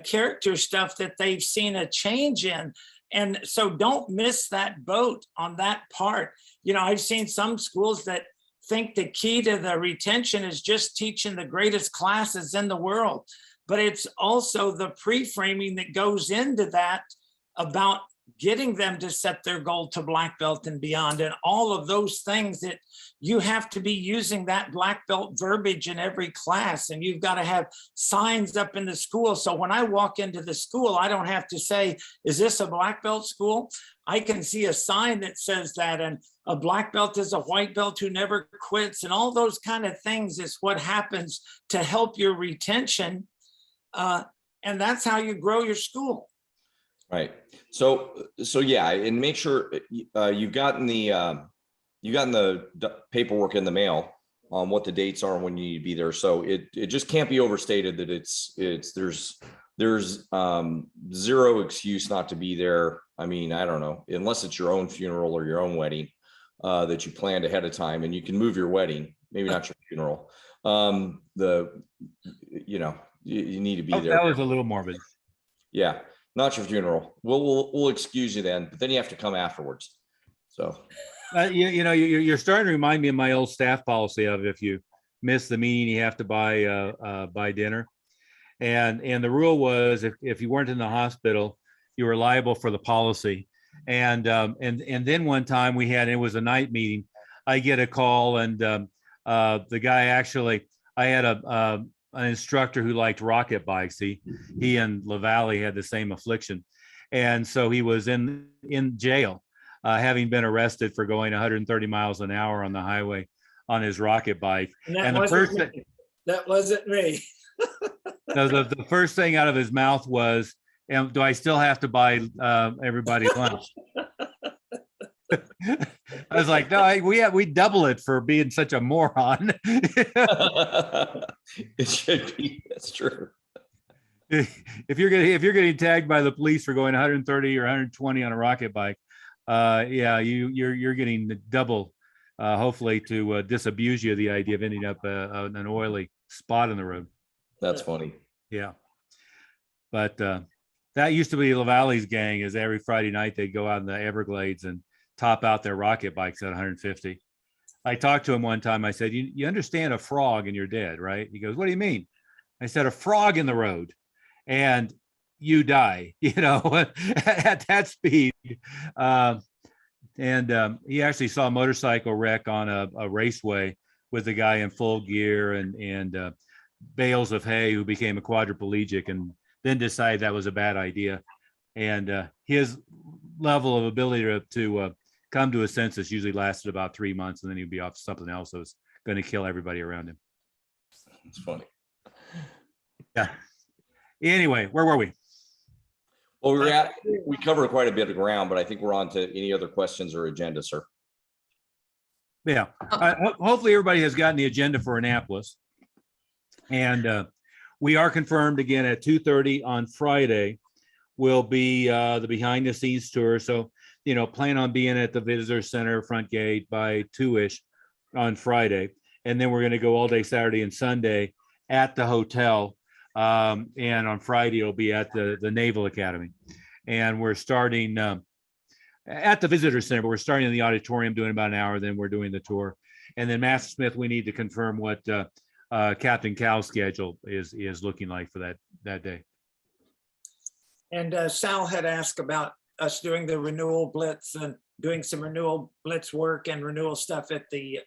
character stuff that they've seen a change in. And so don't miss that boat on that part. I've seen some schools that think the key to the retention is just teaching the greatest classes in the world, but it's also the pre-framing that goes into that about getting them to set their goal to black belt and beyond, and all of those things that you have to be using that black belt verbiage in every class, and you've got to have signs up in the school. So when I walk into the school, I don't have to say, is this a black belt school? I can see a sign that says that, and a black belt is a white belt who never quits, and all those kind of things is what happens to help your retention. And that's how you grow your school. Right. So yeah, and make sure you've gotten the paperwork in the mail on what the dates are and when you need to be there. So it just can't be overstated that there's zero excuse not to be there. I mean, I don't know, unless it's your own funeral or your own wedding that you planned ahead of time, and you can move your wedding, maybe not your funeral. You need to be there. That was a little morbid. Yeah. Not your funeral. We'll excuse you then, but then you have to come afterwards. So, you're starting to remind me of my old staff policy of if you miss the meeting, you have to buy dinner. And the rule was if you weren't in the hospital, you were liable for the policy. And then one time it was a night meeting. I get a call, and the guy I had an instructor who liked rocket bikes. He and LaValle had the same affliction. And so he was in jail, having been arrested for going 130 miles an hour on the highway on his rocket bike. And that wasn't me. The first thing out of his mouth was, do I still have to buy everybody lunch? I was like, no, we double it for being such a moron. It should be. That's true. If you're getting tagged by the police for going 130 or 120 on a rocket bike, you're getting the double. Hopefully to disabuse you of the idea of ending up an oily spot in the road. That's funny. Yeah, but that used to be LaValle's gang. Is every Friday night they'd go out in the Everglades and top out their rocket bikes at 150. I talked to him one time. I said, you understand a frog and you're dead, right? He goes, what do you mean? I said, a frog in the road and you die, at that speed. And he actually saw a motorcycle wreck on a raceway with the guy in full gear and bales of hay who became a quadriplegic and then decided that was a bad idea. And his level of ability to come to a senses usually lasted about 3 months, and then he'd be off to something else that was going to kill everybody around him. It's funny. Yeah. Anyway, where were we? Well, we covered quite a bit of ground, but I think we're on to any other questions or agenda, sir. Yeah. Hopefully everybody has gotten the agenda for Annapolis. And we are confirmed again at 2:30 on Friday will be the behind the scenes tour. So, plan on being at the visitor center front gate by 2-ish on Friday. And then we're going to go all day Saturday and Sunday at the hotel. And on Friday, it'll be at the Naval Academy. And we're starting at the visitor center, but we're starting in the auditorium, doing about an hour. Then we're doing the tour. And then Master Smith, we need to confirm what Captain Cal's schedule is looking like for that day. And Sal had asked about us doing the renewal blitz and doing some renewal blitz work and renewal stuff at the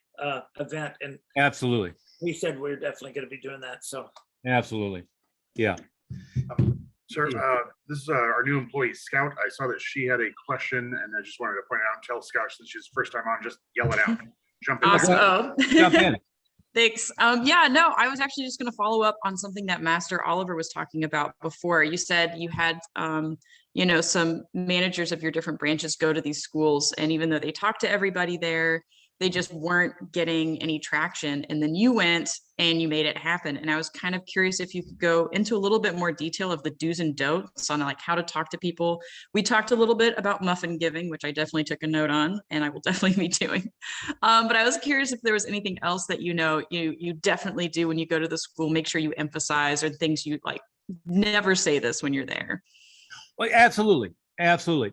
event. And Absolutely. we said we're definitely going to be doing that. So Absolutely. Yeah. Sir, this is our new employee, Scout. I saw that she had a question, and I just wanted to point out, tell Scout, since she's first time on, just yell it out. Jump in. Awesome. Oh. Jump in. Thanks. Yeah, no, I was actually just going to follow up on something that Master Oliver was talking about before. You said you had, some managers of your different branches go to these schools, and even though they talked to everybody there, they just weren't getting any traction. And then you went and you made it happen. And I was kind of curious if you could go into a little bit more detail of the do's and don'ts on like how to talk to people. We talked a little bit about muffin giving, which I definitely took a note on, and I will definitely be doing. But I was curious if there was anything else that you definitely do when you go to the school. Make sure you emphasize, or things you like. Never say this when you're there. Well, absolutely. Absolutely.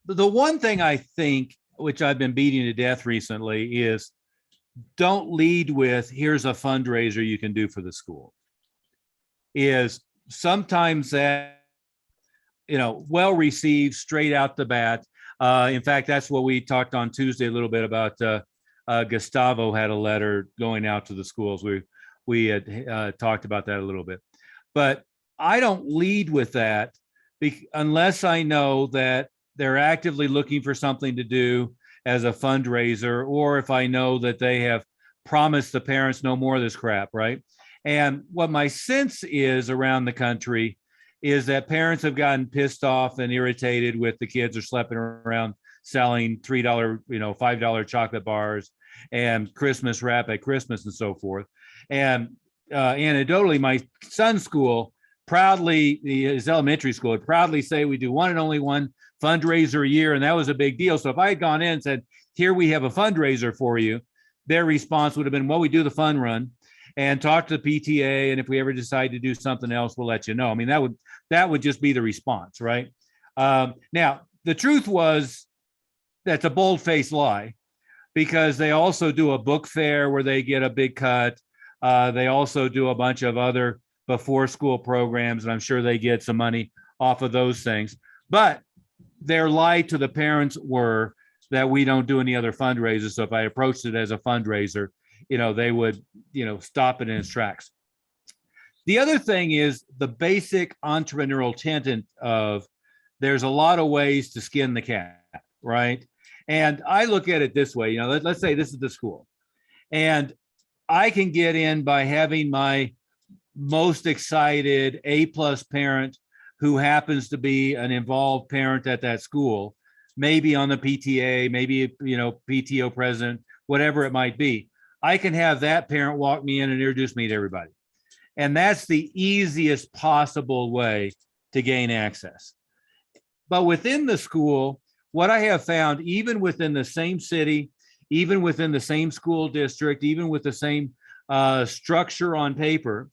The one thing I think, which I've been beating to death recently, is don't lead with, here's a fundraiser you can do for the school. Is sometimes that, well received straight out the bat. In fact, that's what we talked on Tuesday a little bit about. Gustavo had a letter going out to the schools. We had talked about that a little bit, but I don't lead with that unless I know that they're actively looking for something to do as a fundraiser, or if I know that they have promised the parents no more of this crap, right? And what my sense is around the country is that parents have gotten pissed off and irritated with the kids are schlepping around selling $3, $5 chocolate bars and Christmas wrap at Christmas and so forth. And anecdotally, my son's school his elementary school would proudly say we do one and only one fundraiser a year, and that was a big deal. So if I had gone in and said, here we have a fundraiser for you, their response would have been, well, we do the fun run and talk to the PTA, and if we ever decide to do something else, we'll let you know. I mean, that would just be the response, right? Now, the truth was that's a bold-faced lie, because they also do a book fair where they get a big cut. They also do a bunch of other before school programs, and I'm sure they get some money off of those things. But their lie to the parents were that we don't do any other fundraisers. So if I approached it as a fundraiser, they would, stop it in its tracks. The other thing is the basic entrepreneurial tenet of there's a lot of ways to skin the cat, right? And I look at it this way, let's say this is the school, and I can get in by having my most excited A+ parent who happens to be an involved parent at that school, maybe on the PTA, maybe, PTO president, whatever it might be. I can have that parent walk me in and introduce me to everybody. And that's the easiest possible way to gain access. But within the school, what I have found, even within the same city, even within the same school district, even with the same structure on paper,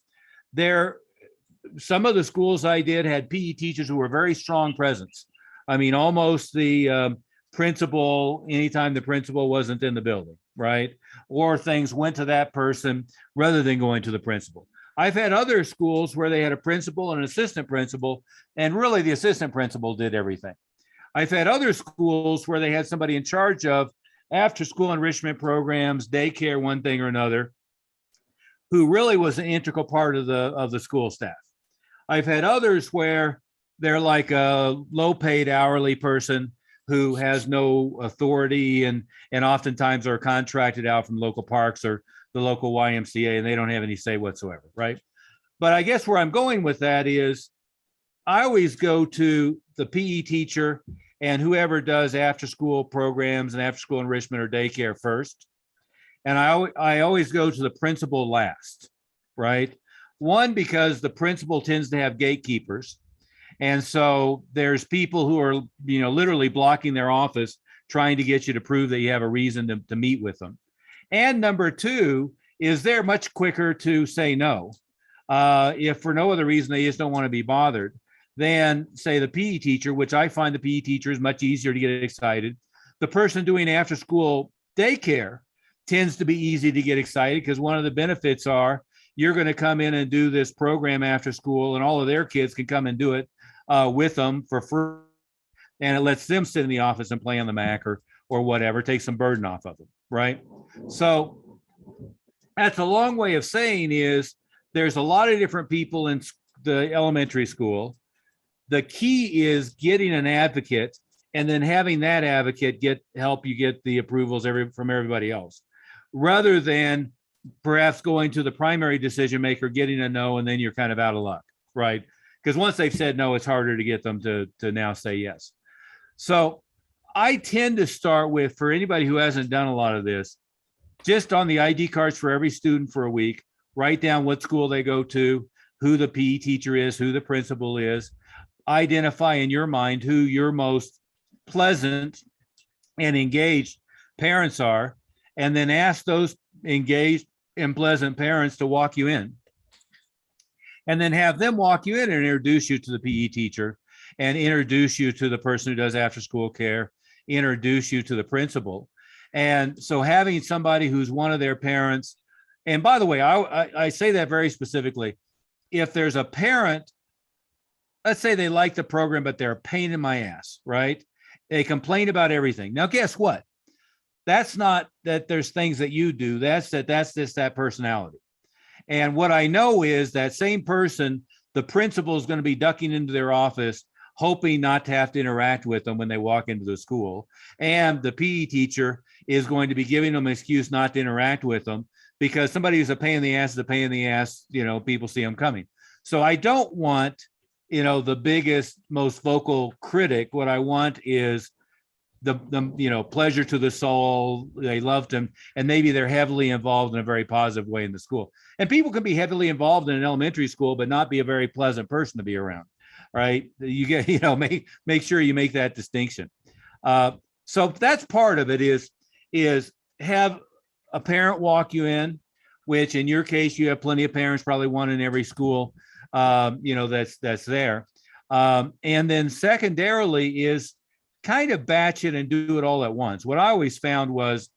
some of the schools I did had PE teachers who were very strong presence. I mean, almost the principal, anytime the principal wasn't in the building, right? Or things went to that person rather than going to the principal. I've had other schools where they had a principal and an assistant principal, and really the assistant principal did everything. I've had other schools where they had somebody in charge of after school enrichment programs, daycare, one thing or another. who really was an integral part of the school staff. I've had others where they're like a low paid hourly person who has no authority and oftentimes are contracted out from local parks or the local YMCA, and they don't have any say whatsoever, right? But I guess where I'm going with that is I always go to the PE teacher and whoever does after school programs and after school enrichment or daycare first. And I always go to the principal last, right? One, because the principal tends to have gatekeepers. And so there's people who are, literally blocking their office, trying to get you to prove that you have a reason to meet with them. And number two is they're much quicker to say no. If for no other reason they just don't want to be bothered, than say the PE teacher, which I find the PE teacher is much easier to get excited. The person doing after school daycare tends to be easy to get excited because one of the benefits are you're going to come in and do this program after school and all of their kids can come and do it with them for free. And it lets them sit in the office and play on the Mac or whatever, take some burden off of them, right? So that's a long way of saying is there's a lot of different people in the elementary school. The key is getting an advocate and then having that advocate help you get the approvals from everybody else, rather than perhaps going to the primary decision maker, getting a no, and then you're kind of out of luck, right? Because once they've said no, it's harder to get them to now say yes. So I tend to start with, for anybody who hasn't done a lot of this, just on the ID cards for every student for a week, write down what school they go to, who the PE teacher is, who the principal is, identify in your mind who your most pleasant and engaged parents are, and then ask those engaged and pleasant parents to walk you in. And then have them walk you in and introduce you to the PE teacher and introduce you to the person who does after school care, introduce you to the principal. And so having somebody who's one of their parents, and by the way, I say that very specifically, if there's a parent, let's say they like the program, but they're a pain in my ass, right? They complain about everything. Now, guess what? That's not that there's things that you do. That's just that personality. And what I know is that same person, the principal is going to be ducking into their office, hoping not to have to interact with them when they walk into the school. And the PE teacher is going to be giving them an excuse not to interact with them because somebody who's a pain in the ass is a pain in the ass, people see them coming. So I don't want, the biggest, most vocal critic. What I want is the pleasure to the soul. They loved him, and maybe they're heavily involved in a very positive way in the school. And people can be heavily involved in an elementary school, but not be a very pleasant person to be around, right? You get, make sure you make that distinction. So that's part of it is have a parent walk you in, which in your case, you have plenty of parents, probably one in every school, that's there. And then secondarily is kind of batch it and do it all at once. What I always found was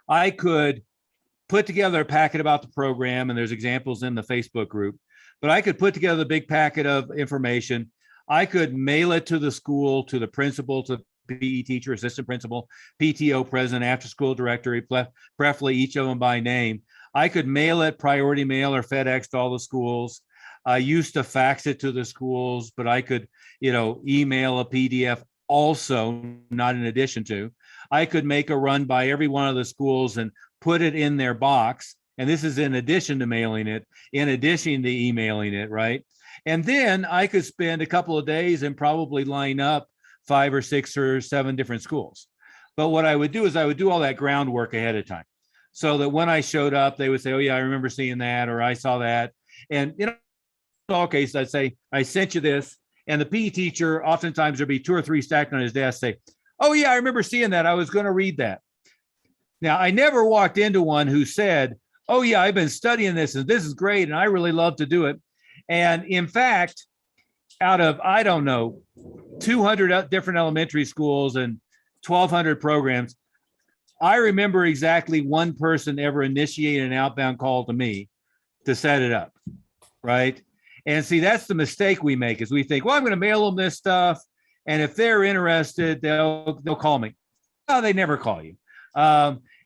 I could put together a packet about the program, and there's examples in the Facebook group, but I could put together a big packet of information. I could mail it to the school, to the principal, to the PE teacher, assistant principal, PTO president, after school director, preferably each of them by name. I could mail it, priority mail or FedEx to all the schools. I used to fax it to the schools, but I could, email a PDF also, not in addition to. I could make a run by every one of the schools and put it in their box. And this is in addition to mailing it, in addition to emailing it, right? And then I could spend a couple of days and probably line up 5 or 6 or 7 different schools. But what I would do is I would do all that groundwork ahead of time, so that when I showed up, they would say, oh yeah, I remember seeing that, or I saw that. And in all cases, I'd say, I sent you this. And the PE teacher, oftentimes there'd be 2 or 3 stacked on his desk, say, oh yeah, I remember seeing that. I was going to read that. Now, I never walked into one who said, oh yeah, I've been studying this and this is great and I really love to do it. And in fact, out of, 200 different elementary schools and 1,200 programs, I remember exactly one person ever initiated an outbound call to me to set it up, right? And see, that's the mistake we make, is we think, well, I'm going to mail them this stuff, and if they're interested, they'll call me. No, they never call you.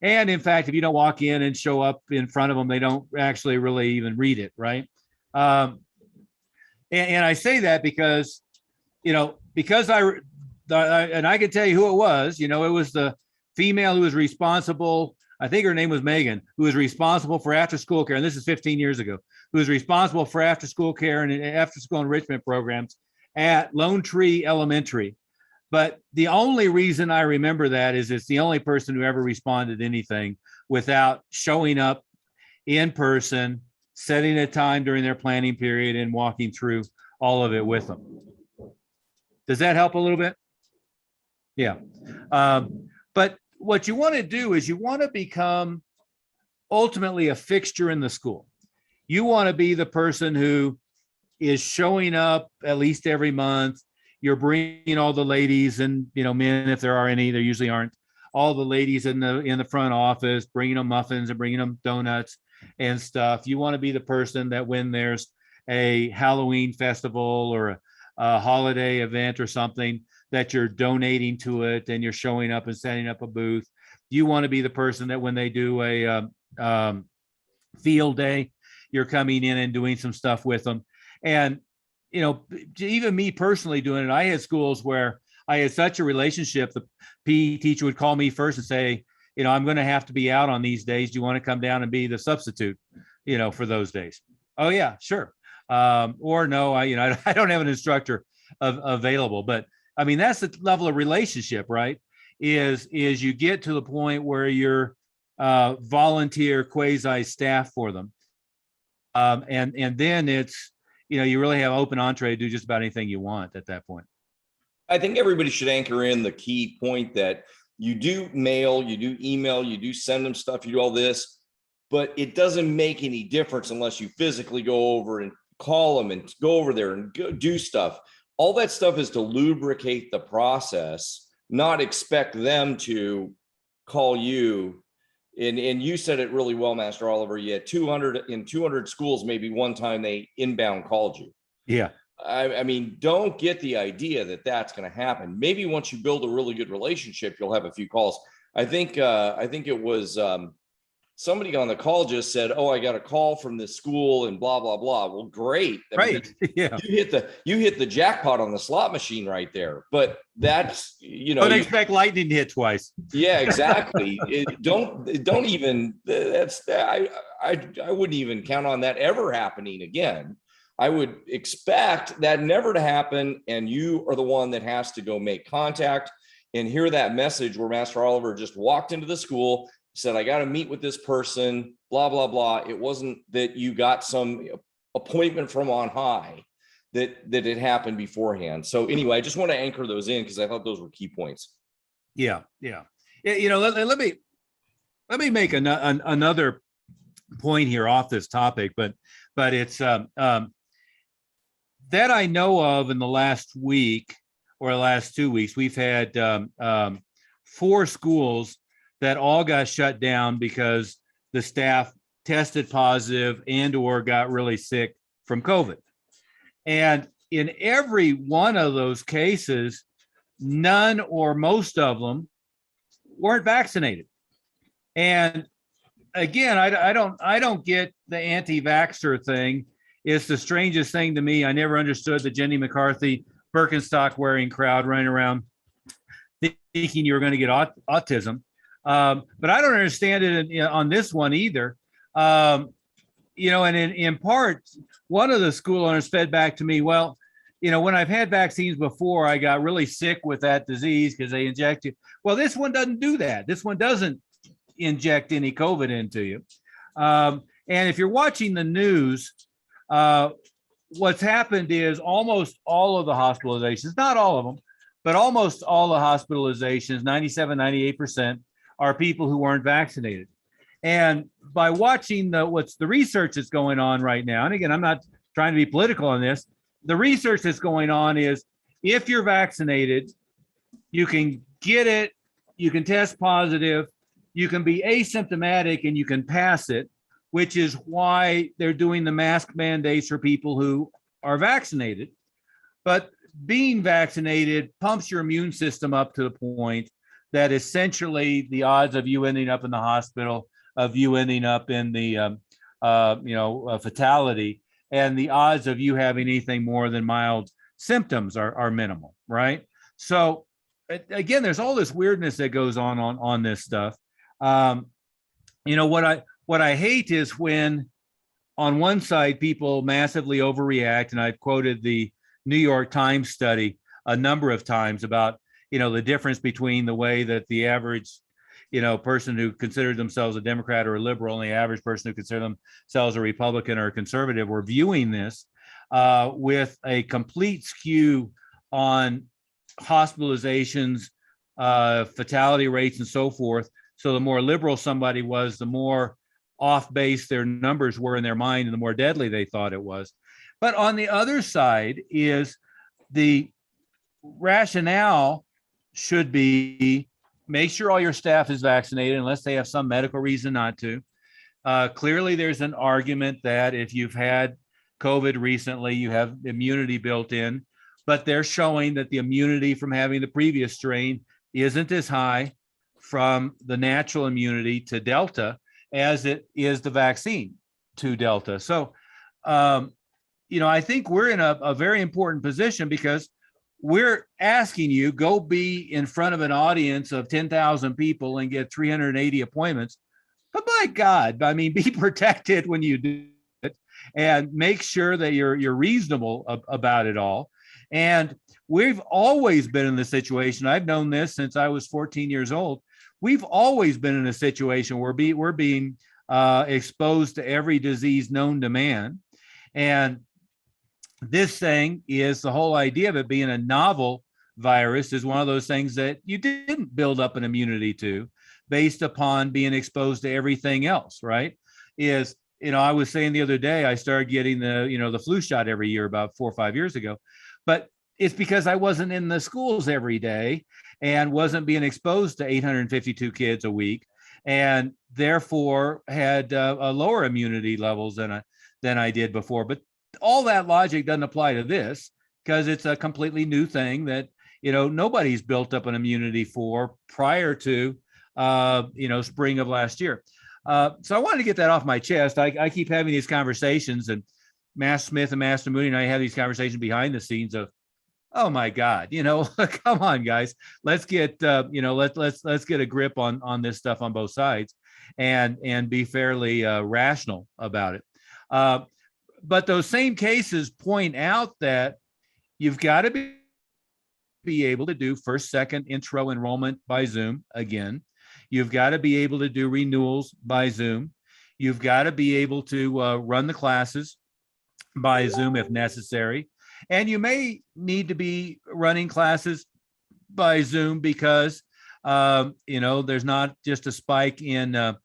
And in fact, if you don't walk in and show up in front of them, they don't actually really even read it, right? And I say that because, because and I can tell you who it was. It was the female who was responsible. I think her name was Megan, who was responsible for after school care. And this is 15 years ago, who was responsible for after school care and after school enrichment programs at Lone Tree Elementary. But the only reason I remember that is it's the only person who ever responded to anything without showing up in person, setting a time during their planning period and walking through all of it with them. Does that help a little bit? Yeah. But what you want to do is you want to become ultimately a fixture in the school. You want to be the person who is showing up at least every month. You're bringing all the ladies and, men, if there are any, there usually aren't, all the ladies in the front office, bringing them muffins and bringing them donuts and stuff. You want to be the person that when there's a Halloween festival or a holiday event or something, that you're donating to it and you're showing up and setting up a booth. You want to be the person that when they do a field day, you're coming in and doing some stuff with them. And, even me personally doing it, I had schools where I had such a relationship. The PE teacher would call me first and say, I'm going to have to be out on these days. Do you want to come down and be the substitute, for those days? Oh yeah, sure. Or no, I don't have an instructor available, but I mean, that's the level of relationship, right? Is you get to the point where you're volunteer quasi staff for them. And then it's, you really have open entree to do just about anything you want at that point. I think everybody should anchor in the key point that you do mail, you do email, you do send them stuff, you do all this, but it doesn't make any difference unless you physically go over and call them and go over there and do stuff. All that stuff is to lubricate the process, not expect them to call you. And you said it really well, Master Oliver. You had 200 schools, maybe one time they inbound called you. Yeah. I mean, don't get the idea that that's going to happen. Maybe once you build a really good relationship, you'll have a few calls. I think it was somebody on the call just said, "Oh, I got a call from this school and blah blah blah." Well, great. Right. Yeah. You hit the jackpot on the slot machine right there. But that's Don't expect lightning to hit twice. Yeah, exactly. Don't even. I wouldn't even count on that ever happening again. I would expect that never to happen, and you are the one that has to go make contact and hear that message where Master Oliver just walked into the school, said, "I got to meet with this person, blah, blah, blah." It wasn't that you got some appointment from on high, that it happened beforehand. So anyway, I just want to anchor those in because I thought those were key points. Yeah. Let me make another point here off this topic, but it's that I know of in the last week or the last 2 weeks, we've had 4 schools that all got shut down because the staff tested positive and or got really sick from COVID. And in every one of those cases, none or most of them weren't vaccinated. And again, I don't get the anti-vaxxer thing. It's the strangest thing to me. I never understood the Jenny McCarthy Birkenstock wearing crowd running around thinking you were going to get autism. But I don't understand it on this one either. And in part, one of the school owners fed back to me, well, when I've had vaccines before, I got really sick with that disease because they inject you. Well, this one doesn't do that. This one doesn't inject any COVID into you. And if you're watching the news, what's happened is almost all of the hospitalizations, not all of them, but almost all the hospitalizations, 97, 98%, are people who weren't vaccinated. And by watching what's the research that's going on right now, and again, I'm not trying to be political on this, the research that's going on is if you're vaccinated, you can get it, you can test positive, you can be asymptomatic and you can pass it, which is why they're doing the mask mandates for people who are vaccinated. But being vaccinated pumps your immune system up to the point that essentially the odds of you ending up in the hospital, of you ending up in the fatality, and the odds of you having anything more than mild symptoms are minimal, right? So again, there's all this weirdness that goes on this stuff. What I hate is when on one side people massively overreact, and I've quoted the New York Times study a number of times about the difference between the way that the average person who considered themselves a Democrat or a liberal and the average person who considered themselves a Republican or a conservative were viewing this with a complete skew on hospitalizations, fatality rates, and so forth. So the more liberal somebody was, the more off base their numbers were in their mind and the more deadly they thought it was. But on the other side is the rationale should be make sure all your staff is vaccinated unless they have some medical reason not to. Clearly, there's an argument that if you've had COVID recently, you have immunity built in, but they're showing that the immunity from having the previous strain isn't as high from the natural immunity to Delta as it is the vaccine to Delta. So, I think we're in a very important position because we're asking you go be in front of an audience of 10,000 people and get 380 appointments. But by God, I mean, be protected when you do it and make sure that you're reasonable about it all. And we've always been in the situation. I've known this since I was 14 years old. We've always been in a situation where we're being exposed to every disease known to man. And this thing is the whole idea of it being a novel virus is one of those things that you didn't build up an immunity to based upon being exposed to everything else, right? I was saying the other day, I started getting the flu shot every year about 4 or 5 years ago, but it's because I wasn't in the schools every day and wasn't being exposed to 852 kids a week, and therefore had a lower immunity levels than I did before. But all that logic doesn't apply to this because it's a completely new thing that nobody's built up an immunity for prior to spring of last year. So I wanted to get that off my chest. I keep having these conversations, and Master Smith and Master Mooney and I have these conversations behind the scenes of, oh my God, come on, guys, let's get let's get a grip on this stuff on both sides, and be fairly rational about it. But those same cases point out that you've got to be able to do first, second intro enrollment by Zoom again. You've got to be able to do renewals by Zoom. You've got to be able to run the classes by Zoom if necessary. And you may need to be running classes by Zoom because, there's not just a spike in a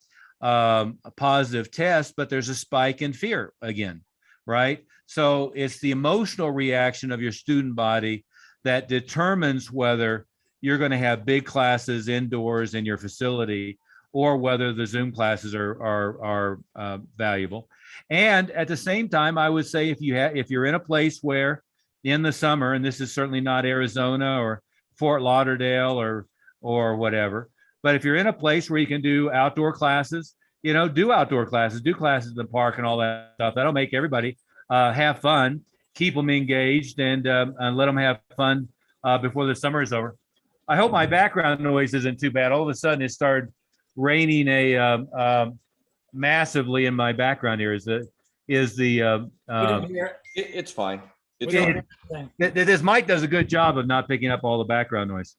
positive test, but there's a spike in fear again, right? So it's the emotional reaction of your student body that determines whether you're going to have big classes indoors in your facility or whether the Zoom classes are valuable. And at the same time, I would say if you're in a place where in the summer, and this is certainly not Arizona or Fort Lauderdale or whatever, but if you're in a place where you can do outdoor classes, do outdoor classes, do classes in the park and all that stuff. That'll make everybody have fun, keep them engaged, and let them have fun before the summer is over. I hope my background noise isn't too bad. All of a sudden, it started raining massively in my background here. It's fine. It's Yeah. fine. This mic does a good job of not picking up all the background noise.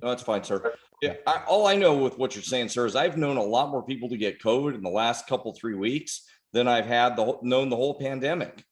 No, it's fine, sir. Yeah, all I know with what you're saying, sir, is I've known a lot more people to get COVID in the last 3 weeks than I've had known the whole pandemic.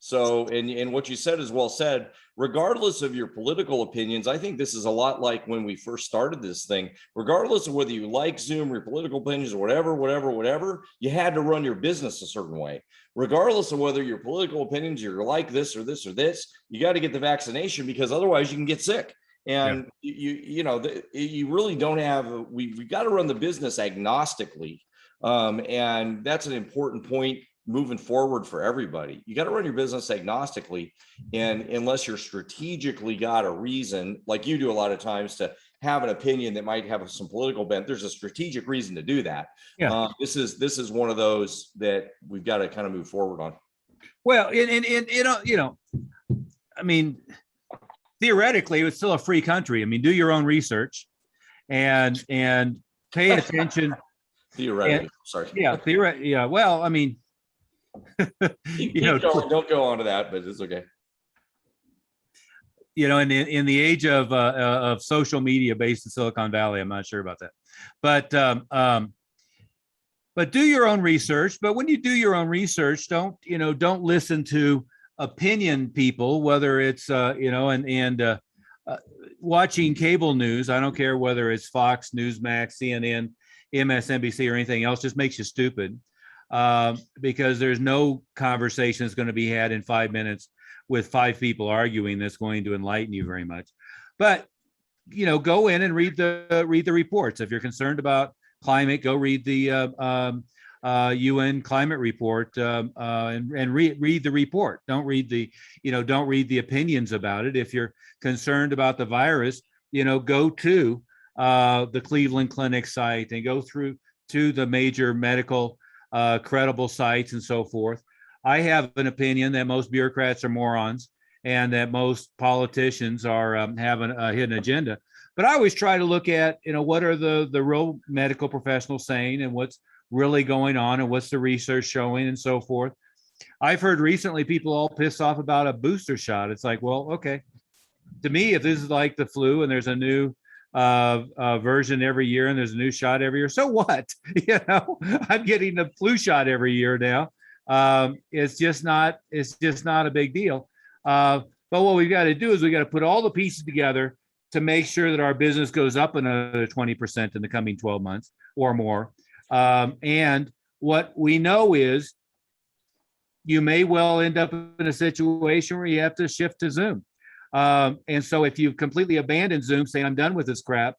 So, and what you said is well said. Regardless of your political opinions, I think this is a lot like when we first started this thing. Regardless of whether you like Zoom, your political opinions, or whatever, you had to run your business a certain way. Regardless of whether your political opinions, you're like this or this or this, you got to get the vaccination because otherwise you can get sick. And you really don't have. We've got to run the business agnostically, and that's an important point moving forward for everybody. You got to run your business agnostically, and unless you're strategically got a reason, like you do a lot of times, to have an opinion that might have some political bent. There's a strategic reason to do that. Yeah. This is one of those that we've got to kind of move forward on. Well, I mean, theoretically, it's still a free country. I mean, do your own research and pay attention. Theoretically, sorry. Yeah, theoretically. Yeah. Well, I mean, Don't go on to that, but it's okay. In the age of social media based in Silicon Valley, I'm not sure about that, but do your own research. But when you do your own research, don't listen to opinion people, whether it's watching cable news. I don't care whether it's Fox, Newsmax, CNN, MSNBC, or anything else. Just makes you stupid, because there's no conversation that's going to be had in 5 minutes with 5 people arguing that's going to enlighten you very much. But go in and read the reports. If you're concerned about climate, go read the UN climate report and read the report. Don't read the opinions about it. If you're concerned about the virus, go to the Cleveland Clinic site and go through to the major medical credible sites and so forth. I have an opinion that most bureaucrats are morons and that most politicians are having a hidden agenda. But I always try to look at, what are the real medical professionals saying and what's really going on and what's the research showing and so forth. I've heard recently people all pissed off about a booster shot. It's like, well, okay. To me, if this is like the flu and there's a new version every year and there's a new shot every year, so what? I'm getting the flu shot every year now. It's just not a big deal. But what we've got to do is we got to put all the pieces together to make sure that our business goes up another 20% in the coming 12 months or more. And what we know is you may well end up in a situation where you have to shift to Zoom. And so if you've completely abandoned Zoom, saying I'm done with this crap,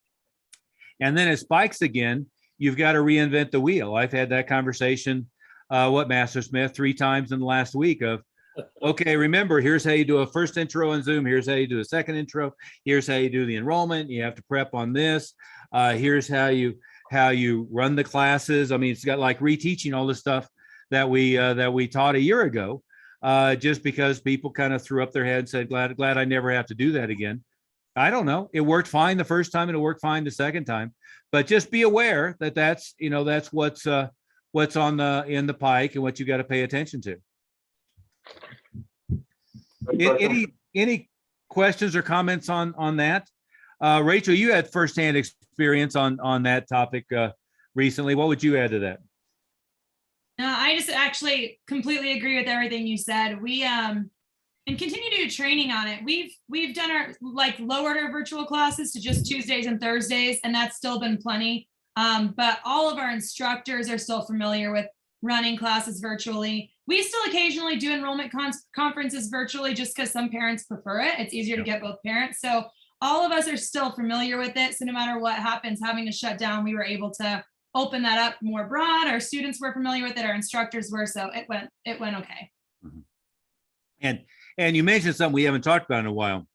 and then it spikes again, you've got to reinvent the wheel. I've had that conversation, Master Smith, 3 times in the last week of, okay, remember, here's how you do a first intro on Zoom. Here's how you do a second intro. Here's how you do the enrollment. You have to prep on this. Here's how you run the classes. I mean, it's got like reteaching all the stuff that we taught a year ago, just because people kind of threw up their head and said, glad I never have to do that again. I don't know. It worked fine the first time and it worked fine the second time, but just be aware that that's what's in the pike and what you got to pay attention to. Any questions or comments on that? Rachel, you had firsthand experience on that topic recently. What would you add to that? No, I just actually completely agree with everything you said. We and continue to do training on it. We've done our lowered our virtual classes to just Tuesdays and Thursdays, and that's still been plenty. But all of our instructors are still familiar with running classes virtually. We still occasionally do enrollment conferences virtually just because some parents prefer it. It's easier to get both parents. So all of us are still familiar with it. So no matter what happens, having to shut down, we were able to open that up more broad. Our students were familiar with it. Our instructors were, so it went okay. And you mentioned something we haven't talked about in a while.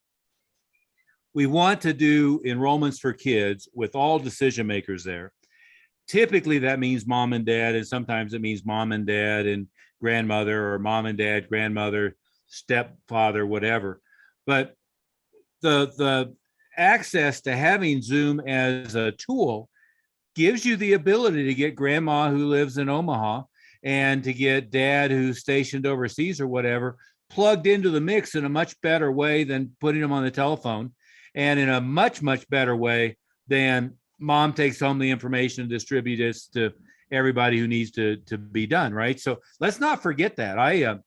We want to do enrollments for kids with all decision makers there. Typically that means mom and dad, and sometimes it means mom and dad and grandmother, or mom and dad, grandmother, stepfather, whatever. But the access to having Zoom as a tool gives you the ability to get grandma who lives in Omaha and to get dad who's stationed overseas or whatever plugged into the mix in a much better way than putting them on the telephone, and in a much, much better way than mom takes home the information and distributes it to everybody who needs to be done, right? So let's not forget that.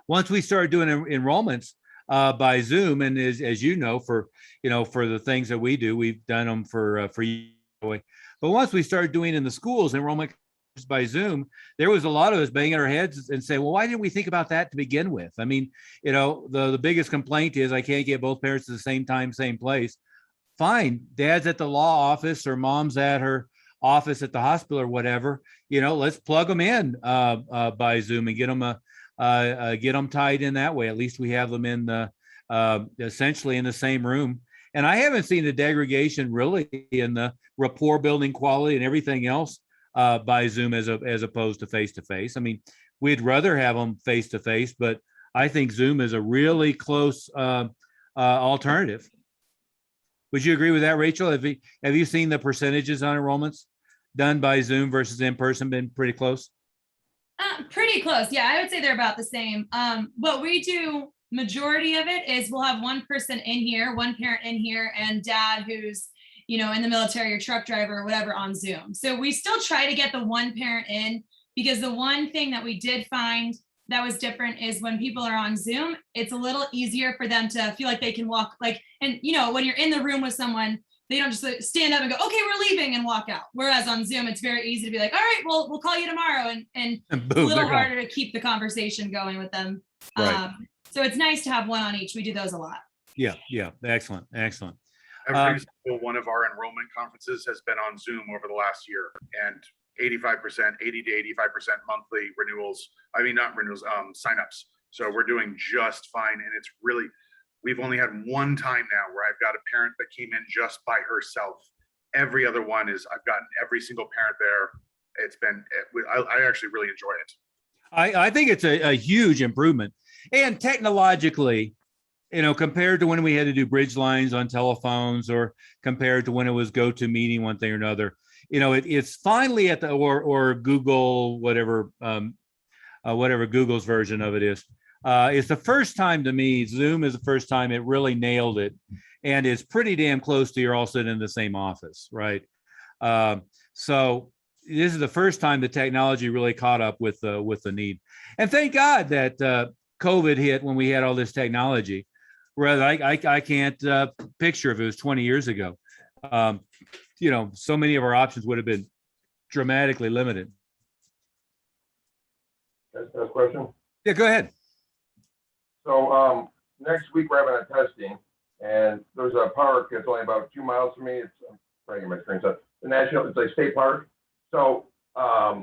Once we started doing enrollments by Zoom, and as you know, for the things that we do, we've done them for years. But once we started doing in the schools enrollment by Zoom, there was a lot of us banging our heads and say, well, why didn't we think about that to begin with? I mean, the biggest complaint is I can't get both parents at the same time, same place. Fine, dad's at the law office or mom's at her office at the hospital or whatever. Let's plug them in by Zoom and get them tied in that way. At least we have them in the essentially in the same room, And I haven't seen the degradation really in the rapport building quality and everything else by Zoom as opposed to face-to-face. I mean, we'd rather have them face-to-face, but I think Zoom is a really close alternative. Would you agree with that, Rachel? Have you seen the percentages on enrollments done by Zoom versus in person been pretty close? Pretty close. Yeah, I would say they're about the same. What we do, majority of it is we'll have one person in here, one parent in here, and dad who's, you know, in the military or truck driver or whatever on Zoom. So we still try to get the one parent in, because the one thing that we did find that was different is when people are on Zoom, it's a little easier for them to feel like they can walk, like, and you know, when you're in the room with someone, they don't just like stand up and go, okay, we're leaving, and walk out. Whereas on Zoom, it's very easy to be like, all right, well, we'll call you tomorrow. And And it's a boom, little they're gone. harder to keep the conversation going with them. Right. So it's nice to have one on each. We do those a lot. Yeah, excellent. Every single one of our enrollment conferences has been on Zoom over the last year, and 85%, 80 to 85% monthly renewals. I mean, not renewals, signups. So we're doing just fine. And it's really, we've only had one time now where I've got a parent that came in just by herself. Every other one is, I've gotten every single parent there. It's been, I actually really enjoy it. I think it's a huge improvement. And technologically, you know, compared to when we had to do bridge lines on telephones, or compared to when it was GoToMeeting, one thing or another, you know, it's finally at the, or Google, whatever Google's version of it is. It's the first time to me, Zoom is the first time it really nailed it. And it's pretty damn close to you're all sitting in the same office, right? So this is the first time the technology really caught up with the need. And thank God that COVID hit when we had all this technology. Whereas I can't picture if it was 20 years ago. You know, so many of our options would have been dramatically limited. That's a question. Yeah, go ahead. So next week we're having a testing, and there's a park that's only about 2 miles from me. It's, I'm trying to get my screen set. The national, it's like state park. So I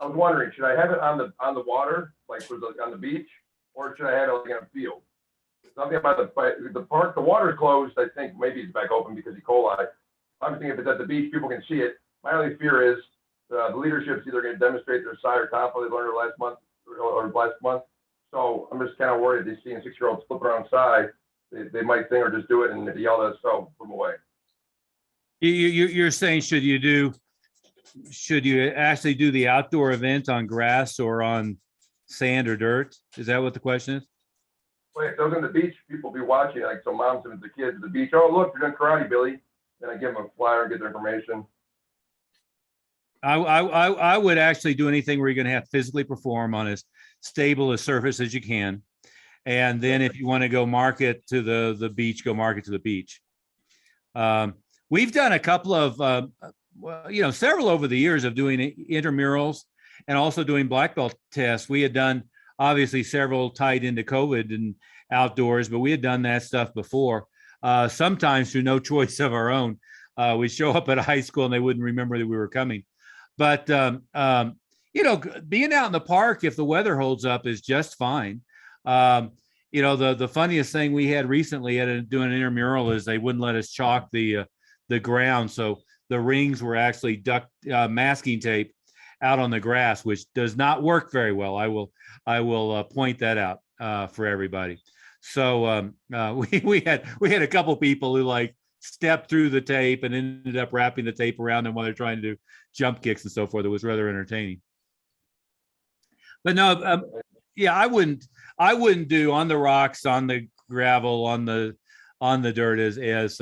was wondering, should I have it on the water, like on the beach, or should I have it like in a field? Something about the park, the water's closed. I think maybe it's back open because of E. coli. I'm thinking if it's at the beach, people can see it. My only fear is the leadership's either going to demonstrate their side or confidence they learned last month or last month. So I'm just kind of worried they see a 6-year-old flip around side. They might think or just do it and yell at us, so put them away. You're saying should you actually do the outdoor event on grass or on sand or dirt? Is that what the question is? Well, if those on the beach, people be watching, like, so moms and the kids at the beach, oh, look, you're doing karate, Billy. Then I give them a flyer and get their information. I would actually do anything where you're going to have to physically perform on as stable a surface as you can. And then if you want to go market to the beach, go market to the beach. We've done a couple of, several over the years of doing intramurals and also doing black belt tests. We had done obviously several tied into COVID and outdoors, but we had done that stuff before. Sometimes through no choice of our own, we'd show up at a high school and they wouldn't remember that we were coming. But, being out in the park, if the weather holds up, is just fine. The funniest thing we had recently at doing an intramural is they wouldn't let us chalk the ground. So the rings were actually masking tape out on the grass, which does not work very well. I will point that out for everybody. So we had a couple people who stepped through the tape and ended up wrapping the tape around them while they're trying to do jump kicks and so forth. It was rather entertaining. But no, I wouldn't do on the rocks, on the gravel, on the dirt as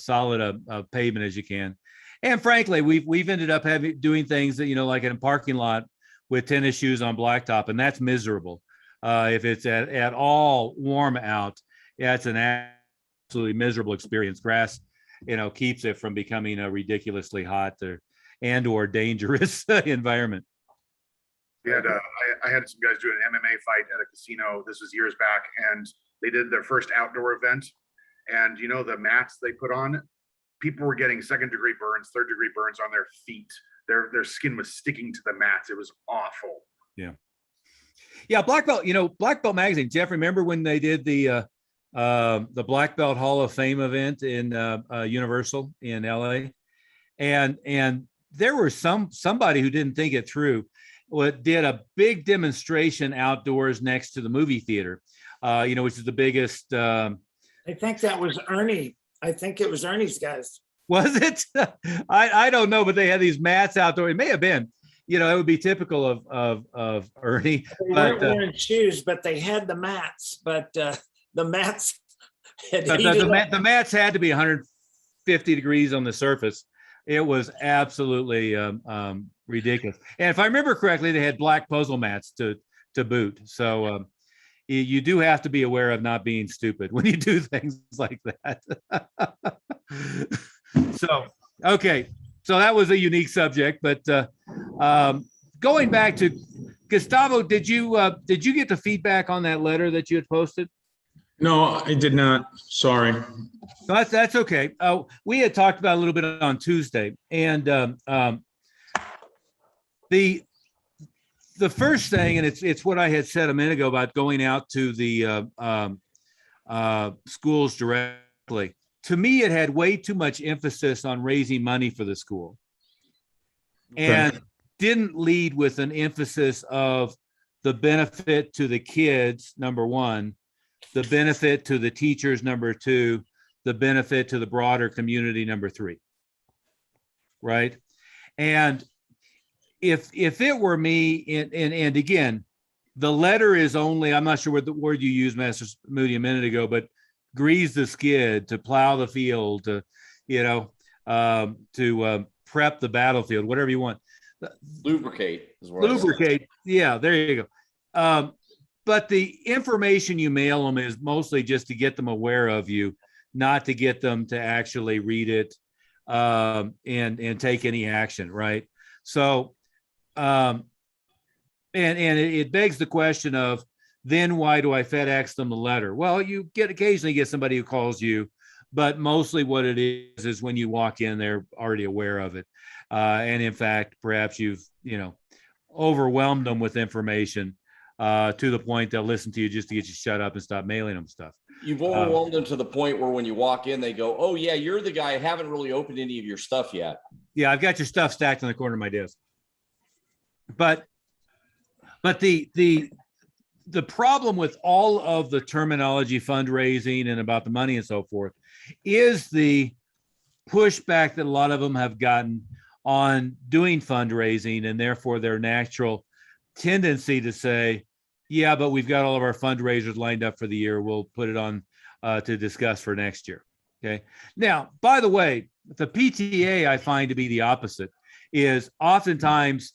solid a pavement as you can. And frankly, we've ended up doing things that, like in a parking lot with tennis shoes on blacktop, and that's miserable. If it's at all warm out, it's an absolutely miserable experience. Grass, keeps it from becoming a ridiculously hot or dangerous environment. I had some guys do an MMA fight at a casino. This was years back, and they did their first outdoor event. And the mats they put on, people were getting 2nd-degree burns, 3rd-degree burns on their feet. Their skin was sticking to the mats. It was awful. Yeah. Black Belt, Black Belt magazine. Jeff, remember when they did the the Black Belt Hall of Fame event in Universal in LA. And there were somebody who didn't think it through, did a big demonstration outdoors next to the movie theater, which is the biggest. I think that was Ernie. I think it was Ernie's guys. Was it? I don't know, but they had these mats outdoor. It may have been. It would be typical of Ernie. They weren't wearing shoes, but they had the mats. But the mats had the mats had to be 150 degrees on the surface. It was absolutely ridiculous. And if I remember correctly, they had black puzzle mats to boot. So you do have to be aware of not being stupid when you do things like that. So, okay. So that was a unique subject, but going back to Gustavo, did you get the feedback on that letter that you had posted? No, I did not. Sorry. No, that's okay. We had talked about a little bit on Tuesday, and the first thing, and it's what I had said a minute ago about going out to the schools directly. To me, it had way too much emphasis on raising money for the school, and didn't lead with an emphasis of the benefit to the kids, number one, the benefit to the teachers, number two, the benefit to the broader community, number three. Right. And if it were me, and again, the letter is only, I'm not sure what the word you used, Master Moody, a minute ago, but grease the skid, to plow the field, to prep the battlefield, whatever you want. Lubricate is what Lubricate. Yeah, there you go. But the information you mail them is mostly just to get them aware of you, not to get them to actually read it and take any action, right? So, and it begs the question of, then why do I FedEx them the letter? Well, you occasionally get somebody who calls you, but mostly what it is when you walk in, they're already aware of it. And in fact, perhaps you've, overwhelmed them with information to the point they'll listen to you just to get you shut up and stop mailing them stuff. You've overwhelmed them to the point where when you walk in, they go, "Oh yeah, you're the guy. I haven't really opened any of your stuff yet." Yeah, I've got your stuff stacked in the corner of my desk. But the problem with all of the terminology, fundraising, and about the money and so forth, is the pushback that a lot of them have gotten on doing fundraising, and therefore their natural tendency to say, yeah, but we've got all of our fundraisers lined up for the year. We'll put it on to discuss for next year. Okay. Now, by the way, the PTA I find to be the opposite, is oftentimes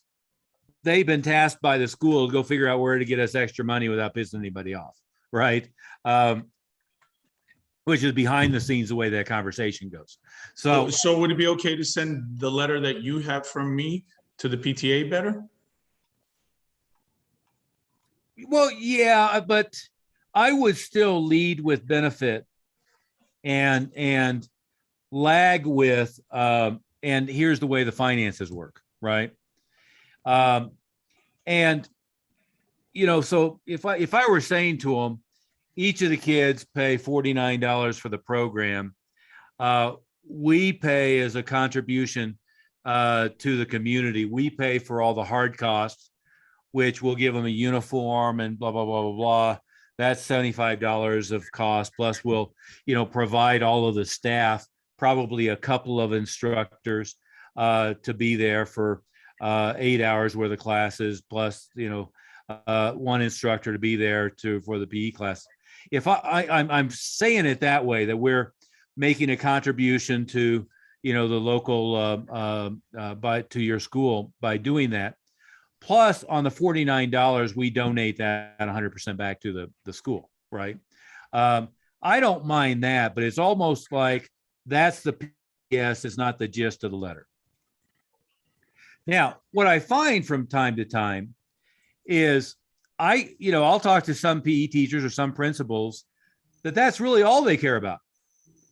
they've been tasked by the school to go figure out where to get us extra money without pissing anybody off, right? Which is behind the scenes the way that conversation goes. So would it be okay to send the letter that you have from me to the PTA better? Well, yeah, but I would still lead with benefit and lag with, and here's the way the finances work, right? And, so if I were saying to them, each of the kids pay $49 for the program, we pay as a contribution to the community. We pay for all the hard costs, which will give them a uniform and blah, blah, blah, blah, blah. That's $75 of cost. Plus we'll, provide all of the staff, probably a couple of instructors to be there for 8 hours worth of classes, plus, one instructor to be there for the PE class. If I'm saying it that way, that we're making a contribution to, the local, to your school by doing that. Plus on the $49, we donate that 100% back to the school, right? I don't mind that, but it's almost like that's the PS, it's not the gist of the letter. Now, what I find from time to time is I'll talk to some PE teachers or some principals that's really all they care about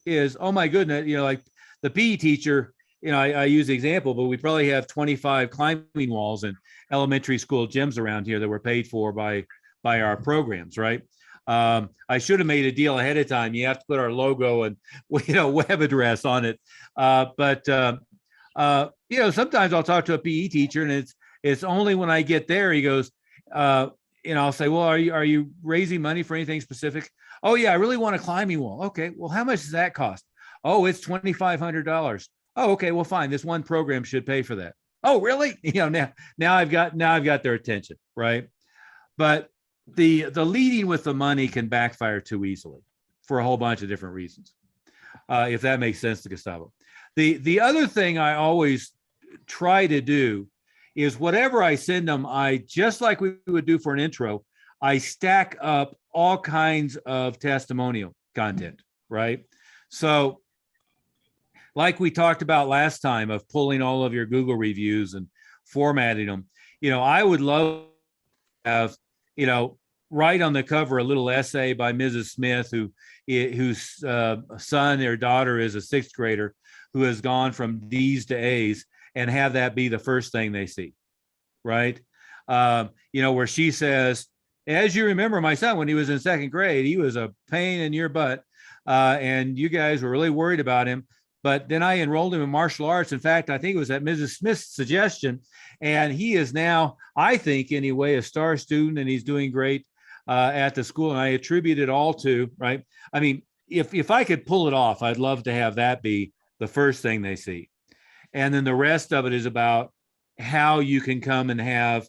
is, oh my goodness, like the PE teacher, I use the example, but we probably have 25 climbing walls and elementary school gyms around here that were paid for by our programs, right? I should have made a deal ahead of time. You have to put our logo and, you know, web address on it. But you know, sometimes I'll talk to a PE teacher and it's only when I get there, he goes, you know, I'll say, well, are you raising money for anything specific? Oh yeah, I really want a climbing wall. Okay, well, how much does that cost? Oh, it's $2,500. Oh, okay, well, fine. This one program should pay for that. Oh, really? You know, now I've got their attention, right? But the leading with the money can backfire too easily for a whole bunch of different reasons. If that makes sense to Gustavo. The other thing I always try to do is whatever I send them, I just like we would do for an intro, I stack up all kinds of testimonial content, right? So like we talked about last time of pulling all of your Google reviews and formatting them, you know, I would love to have, you know, right on the cover, a little essay by Mrs. Smith, whose son or daughter is a 6th grader who has gone from D's to A's, and have that be the first thing they see, right? You know, where she says, as you remember, my son, when he was in 2nd grade, he was a pain in your butt, and you guys were really worried about him. But then I enrolled him in martial arts. In fact, I think it was at Mrs. Smith's suggestion, and he is now, I think anyway, a star student, and he's doing great at the school. And I attribute it all to, right? I mean, if I could pull it off, I'd love to have that be the first thing they see. And then the rest of it is about how you can come and have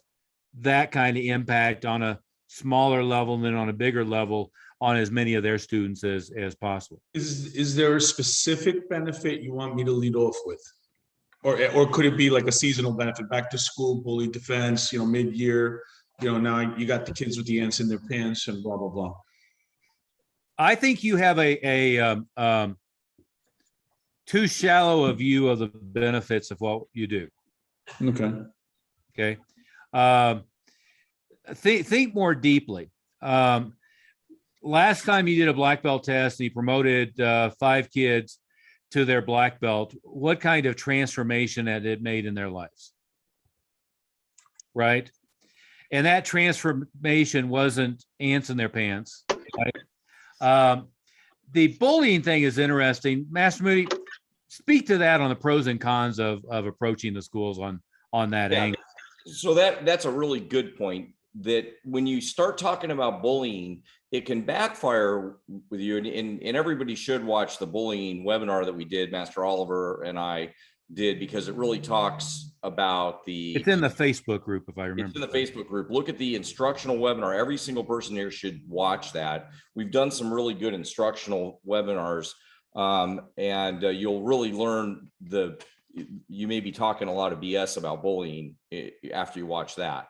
that kind of impact on a smaller level and then on a bigger level on as many of their students as possible. Is there a specific benefit you want me to lead off with? Or could it be like a seasonal benefit, back to school, bully defense, you know, mid-year, you know, now you got the kids with the ants in their pants and blah, blah, blah. I think you have a too shallow a view of the benefits of what you do. Okay. Okay. Think more deeply. Last time you did a black belt test and you promoted 5 kids to their black belt, what kind of transformation had it made in their lives? Right. And that transformation wasn't ants in their pants. Right? The bullying thing is interesting. Master Moody, speak to that on the pros and cons of approaching the schools on that angle. So that's a really good point, that when you start talking about bullying, it can backfire with you. And everybody should watch the bullying webinar that we did, Master Oliver and I did, because it really talks about it's in the Facebook group, if I remember. It's in the Facebook group. Look at the instructional webinar. Every single person here should watch that. We've done some really good instructional webinars, and you'll really learn you may be talking a lot of BS about bullying after you watch that.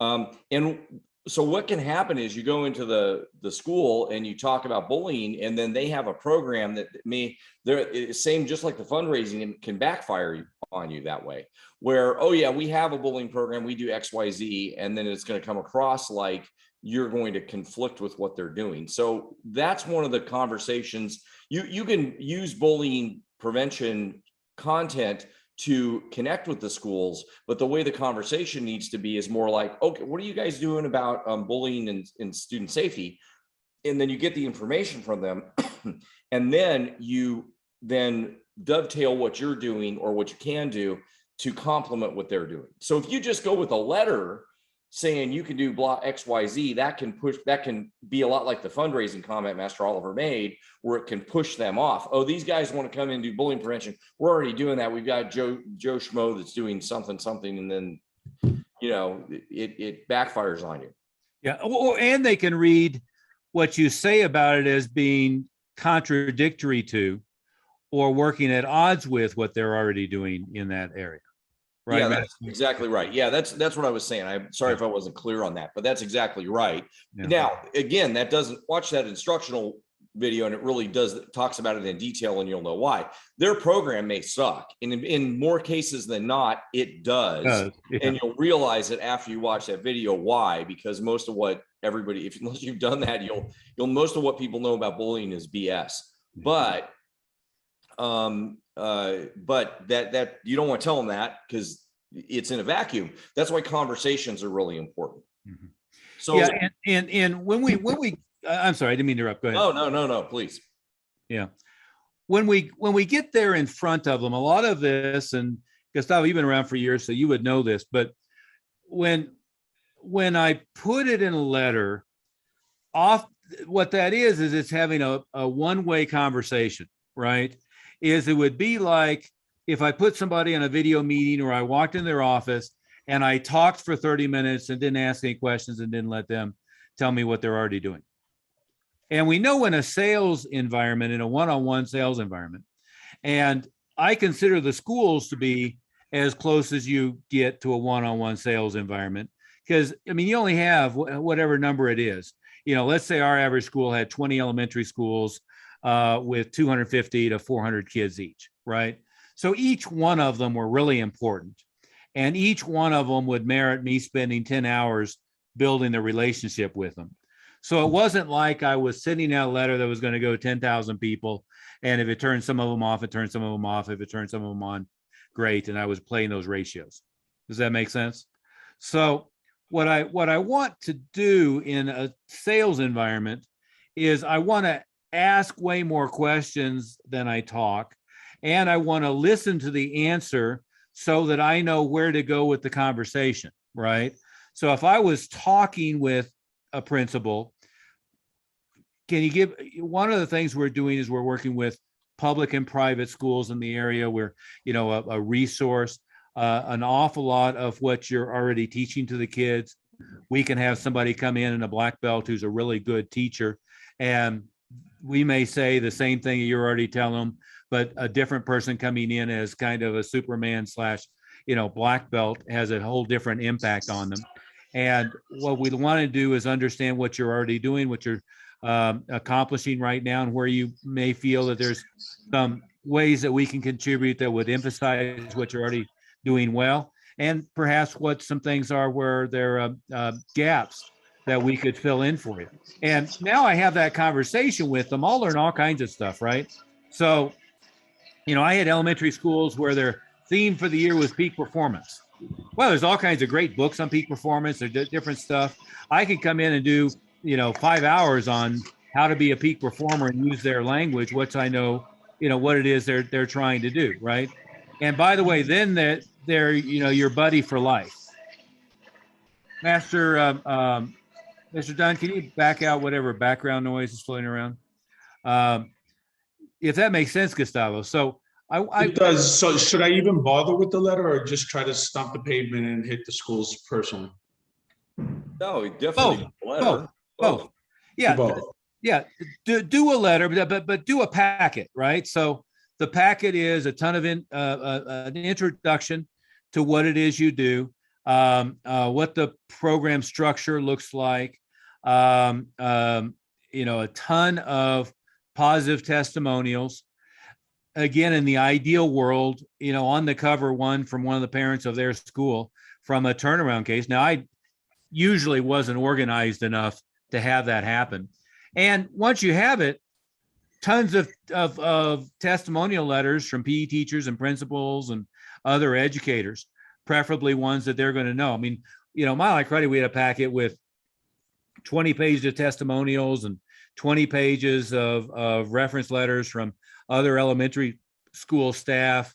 And so what can happen is you go into the school and you talk about bullying, and then they have a program that they're same, just like the fundraising, and can backfire on you that way, where, oh yeah, we have a bullying program, we do XYZ, and then it's going to come across like you're going to conflict with what they're doing. So that's one of the conversations. You can use bullying prevention content to connect with the schools, but the way the conversation needs to be is more like, okay, what are you guys doing about bullying and student safety? And then you get the information from them, and then you dovetail what you're doing or what you can do to complement what they're doing. So if you just go with a letter saying you can do blah XYZ, that can be a lot like the fundraising comment Master Oliver made, where it can push them off. Oh, these guys want to come in and do bullying prevention. We're already doing that. We've got Joe Schmo that's doing something, and then, you know, it backfires on you. Yeah, and they can read what you say about it as being contradictory to or working at odds with what they're already doing in that area. Right. Yeah, that's exactly right. Yeah, that's what I was saying. I'm sorry if I wasn't clear on that, but that's exactly right. Yeah. Now, again, that doesn't watch that instructional video, and it really talks about it in detail, and you'll know why. Their program may suck, and in more cases than not, it does. Yeah. And you'll realize it after you watch that video why, because most of what everybody, unless you've done that, you'll most of what people know about bullying is BS. But that you don't want to tell them that, because it's in a vacuum. That's why conversations are really important. Mm-hmm. So yeah, and when we I'm sorry, I didn't mean to interrupt. Go ahead. Oh, no, please. Yeah. When we get there in front of them, a lot of this, and Gustavo, you've been around for years, so you would know this, but when I put it in a letter, what that is it's having a one-way conversation, right? It would be like if I put somebody on a video meeting or I walked in their office and I talked for 30 minutes and didn't ask any questions and didn't let them tell me what they're already doing. And we know in a sales environment, in a one-on-one sales environment, and I consider the schools to be as close as you get to a one-on-one sales environment. Because, I mean, you only have whatever number it is. You know, let's say our average school had 20 elementary schools with 250 to 400 kids each, right? So each one of them were really important. And each one of them would merit me spending 10 hours building the relationship with them. So it wasn't like I was sending out a letter that was going to go to 10,000 people. And if it turned some of them off, it turned some of them off. If it turned some of them on, great. And I was playing those ratios. Does that make sense? So what I want to do in a sales environment is I want to ask way more questions than I talk. And I want to listen to the answer so that I know where to go with the conversation, right? So if I was talking with a principal, can you give, one of the things we're doing is we're working with public and private schools in the area where, you know, a resource, an awful lot of what you're already teaching to the kids. We can have somebody come in a black belt who's a really good teacher, and we may say the same thing you're already telling them, but a different person coming in as kind of a Superman / you know, black belt has a whole different impact on them. And what we want to do is understand what you're already doing, what you're accomplishing right now, and where you may feel that there's some ways that we can contribute that would emphasize what you're already doing well, and perhaps what some things are where there are gaps that we could fill in for you. And now I have that conversation with them. I'll learn all kinds of stuff, right? So, you know, I had elementary schools where their theme for the year was peak performance. Well, there's all kinds of great books on peak performance. There's different stuff. I could come in and do, you know, 5 hours on how to be a peak performer and use their language, which I know, you know, what it is they're trying to do, right? And by the way, then they're you know, your buddy for life. Mr. Dunn, can you back out whatever background noise is floating around? If that makes sense, Gustavo. So It does. So should I even bother with the letter or just try to stomp the pavement and hit the schools personally? No, definitely. Both. Yeah. Both. Yeah. Do a letter, but do a packet, right? So the packet is a ton of an introduction to what it is you do, what the program structure looks like, you know, a ton of positive testimonials. Again, in the ideal world, you know, on the cover, one from one of the parents of their school from a turnaround case. Now, I usually wasn't organized enough to have that happen. And once you have it, tons of testimonial letters from PE teachers and principals and other educators, preferably ones that they're going to know. I mean, you know, Mile High Credit, we had a packet with 20 pages of testimonials and 20 pages of reference letters from other elementary school staff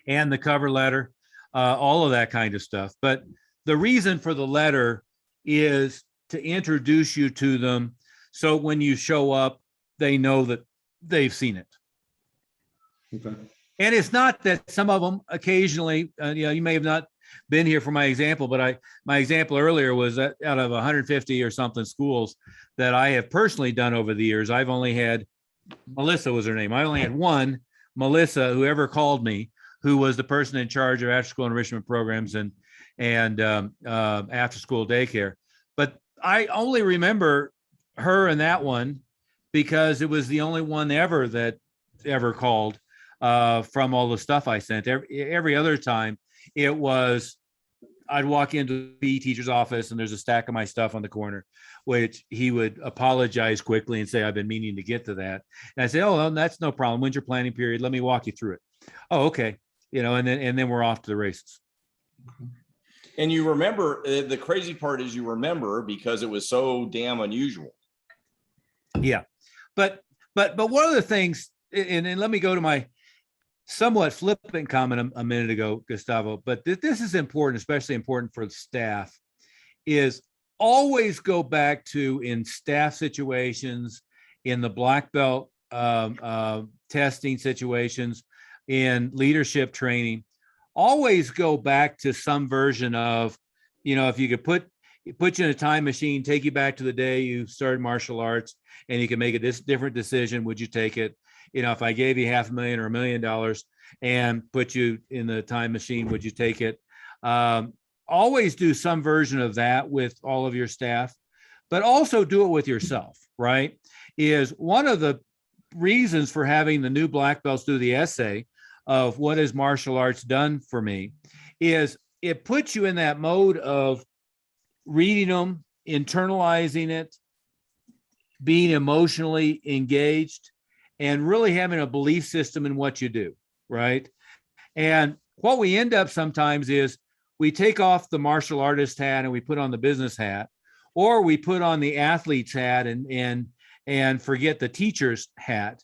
and the cover letter, all of that kind of stuff. But the reason for the letter is to introduce you to them. So when you show up, they know that they've seen it. Okay. And it's not that some of them occasionally, you know, you may have not been here for my example, but my example earlier was that out of 150 or something schools that I have personally done over the years, I've only had, Melissa was her name. I only had one, Melissa, who ever called me, who was the person in charge of after school enrichment programs and after school daycare. But I only remember her and that one because it was the only one ever that ever called from all the stuff I sent. Every other time it was, I'd walk into the PE teacher's office and there's a stack of my stuff on the corner, which he would apologize quickly and say, I've been meaning to get to that. And I say, oh, well, that's no problem. When's your planning period? Let me walk you through it. Oh, okay. You know, and then we're off to the races. And you remember, the crazy part is you remember because it was so damn unusual. Yeah, but one of the things, and let me go to my somewhat flippant comment a minute ago, Gustavo, but this is important, especially important for the staff, is always go back to, in staff situations, in the black belt testing situations, in leadership training, always go back to some version of, if you could put you in a time machine, take you back to the day you started martial arts, and you can make a different decision, would you take it? If I gave you $500,000 or $1 million and put you in the time machine, would you take it? Always do some version of that with all of your staff, but also do it with yourself, right? Is one of the reasons for having the new black belts do the essay of what has martial arts done for me is it puts you in that mode of reading them, internalizing it, being emotionally engaged, and really having a belief system in what you do, right? And what we end up sometimes is we take off the martial artist hat and we put on the business hat, or we put on the athlete's hat and forget the teacher's hat.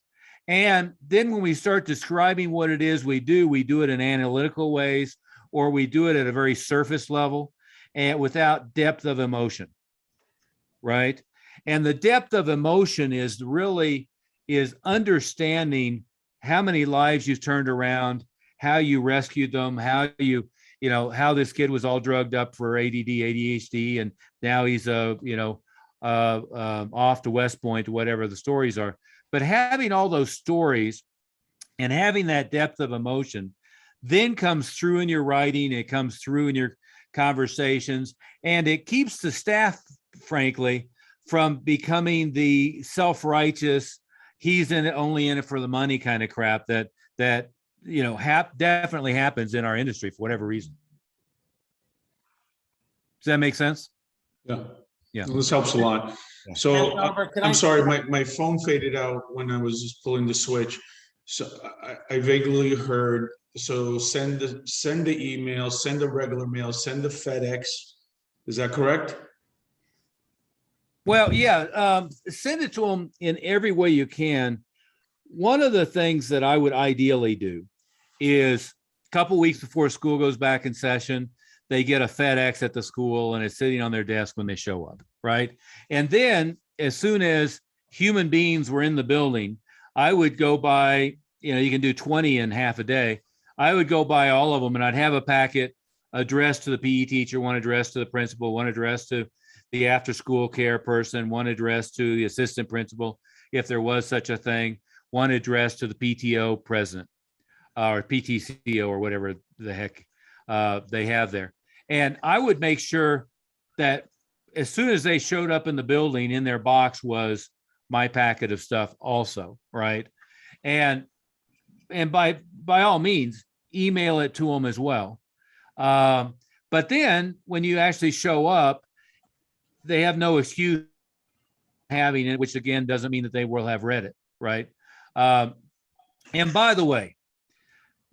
And then when we start describing what it is we do it in analytical ways, or we do it at a very surface level and without depth of emotion, right? And the depth of emotion is understanding how many lives you've turned around, how you rescued them, how how this kid was all drugged up for ADD, ADHD, and now he's off to West Point, whatever the stories are. But having all those stories and having that depth of emotion then comes through in your writing, it comes through in your conversations, and it keeps the staff, frankly, from becoming the self-righteous, he's only in it for the money kind of crap that definitely happens in our industry for whatever reason. Does that make sense? Yeah. Yeah. Well, this helps a lot. So Albert, can I'm I- sorry, my phone faded out when I was just pulling the switch. So I vaguely heard, so send the email, send the regular mail, send the FedEx. Is that correct? Well, yeah, send it to them in every way you can. One of the things that I would ideally do is a couple weeks before school goes back in session, they get a FedEx at the school and it's sitting on their desk when they show up, right? And then as soon as human beings were in the building, I would go by, you can do 20 in half a day. I would go by all of them and I'd have a packet addressed to the PE teacher, one addressed to the principal, one addressed to the after school care person, one addressed to the assistant principal, if there was such a thing, one addressed to the PTO president or PTCO or whatever the heck they have there. And I would make sure that as soon as they showed up in the building, in their box was my packet of stuff also, right? And by all means, email it to them as well. But then when you actually show up, they have no excuse having it, which again doesn't mean that they will have read it, right? And by the way,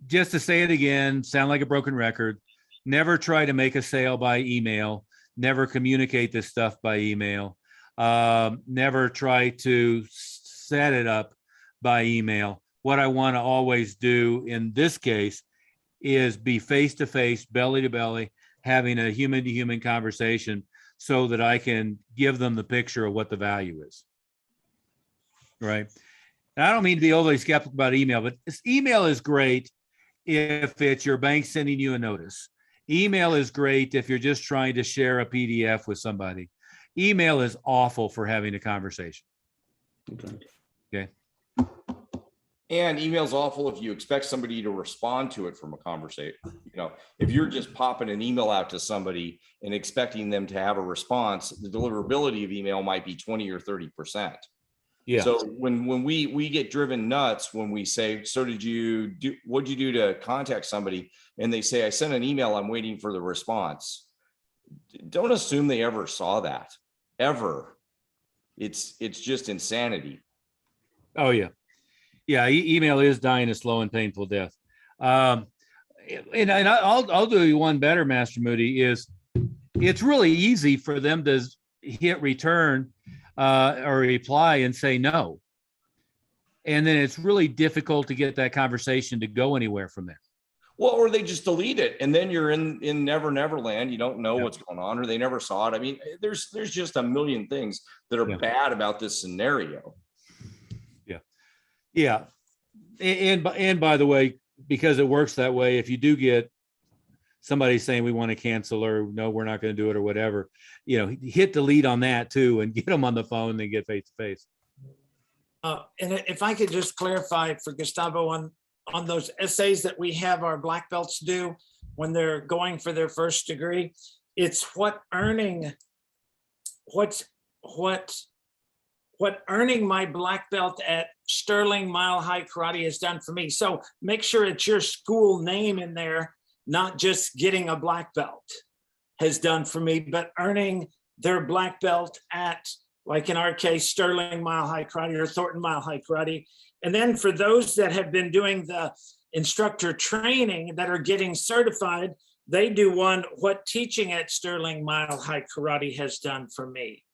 just to say it again, sound like a broken record, never try to make a sale by email, never communicate this stuff by email, never try to set it up by email. What I want to always do in this case is be face-to-face, belly-to-belly, having a human-to-human conversation so that I can give them the picture of what the value is, right? And I don't mean to be overly skeptical about email, but email is great if it's your bank sending you a notice. Email is great if you're just trying to share a PDF with somebody. Email is awful for having a conversation. Okay. And email's awful if you expect somebody to respond to it from a conversation. If you're just popping an email out to somebody and expecting them to have a response, the deliverability of email might be 20 or 30%. Yeah. So when we get driven nuts when we say, so what'd you do to contact somebody? And they say, I sent an email, I'm waiting for the response. Don't assume they ever saw that, ever. It's just insanity. Oh yeah. Yeah, email is dying a slow and painful death. And I'll do you one better, Master Moody, is it's really easy for them to hit return or reply and say no. And then it's really difficult to get that conversation to go anywhere from there. Well, or they just delete it and then you're in Never Land. You don't know Yeah. what's going on, or they never saw it. I mean, there's just a million things that are Yeah. bad about this scenario. Yeah. And by the way, because it works that way, if you do get somebody saying we want to cancel or no, we're not going to do it or whatever, hit delete on that too and get them on the phone and get face to face. And if I could just clarify for Gustavo on those essays that we have our black belts do when they're going for their first degree, it's what earning my black belt at Sterling Mile High Karate has done for me. So make sure it's your school name in there, not just getting a black belt has done for me, but earning their black belt at, like in our case, Sterling Mile High Karate or Thornton Mile High Karate. And then for those that have been doing the instructor training that are getting certified, they do one, what teaching at Sterling Mile High Karate has done for me.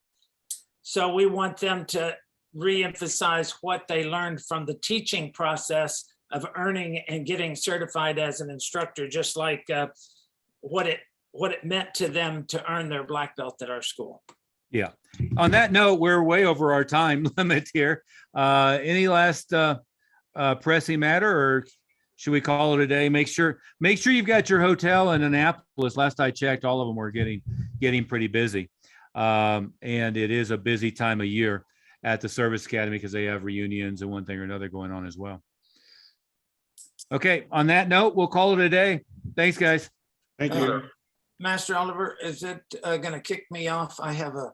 So we want them to reemphasize what they learned from the teaching process of earning and getting certified as an instructor, just like what it meant to them to earn their black belt at our school. Yeah. On that note, we're way over our time limit here. Any last pressing matter, or should we call it a day? Make sure you've got your hotel in Annapolis. Last I checked, all of them were getting pretty busy. And it is a busy time of year at the Service Academy because they have reunions and one thing or another going on as well. Okay, on that note, we'll call it a day. Thanks, guys. Thank you. Master Oliver, is it going to kick me off? I have a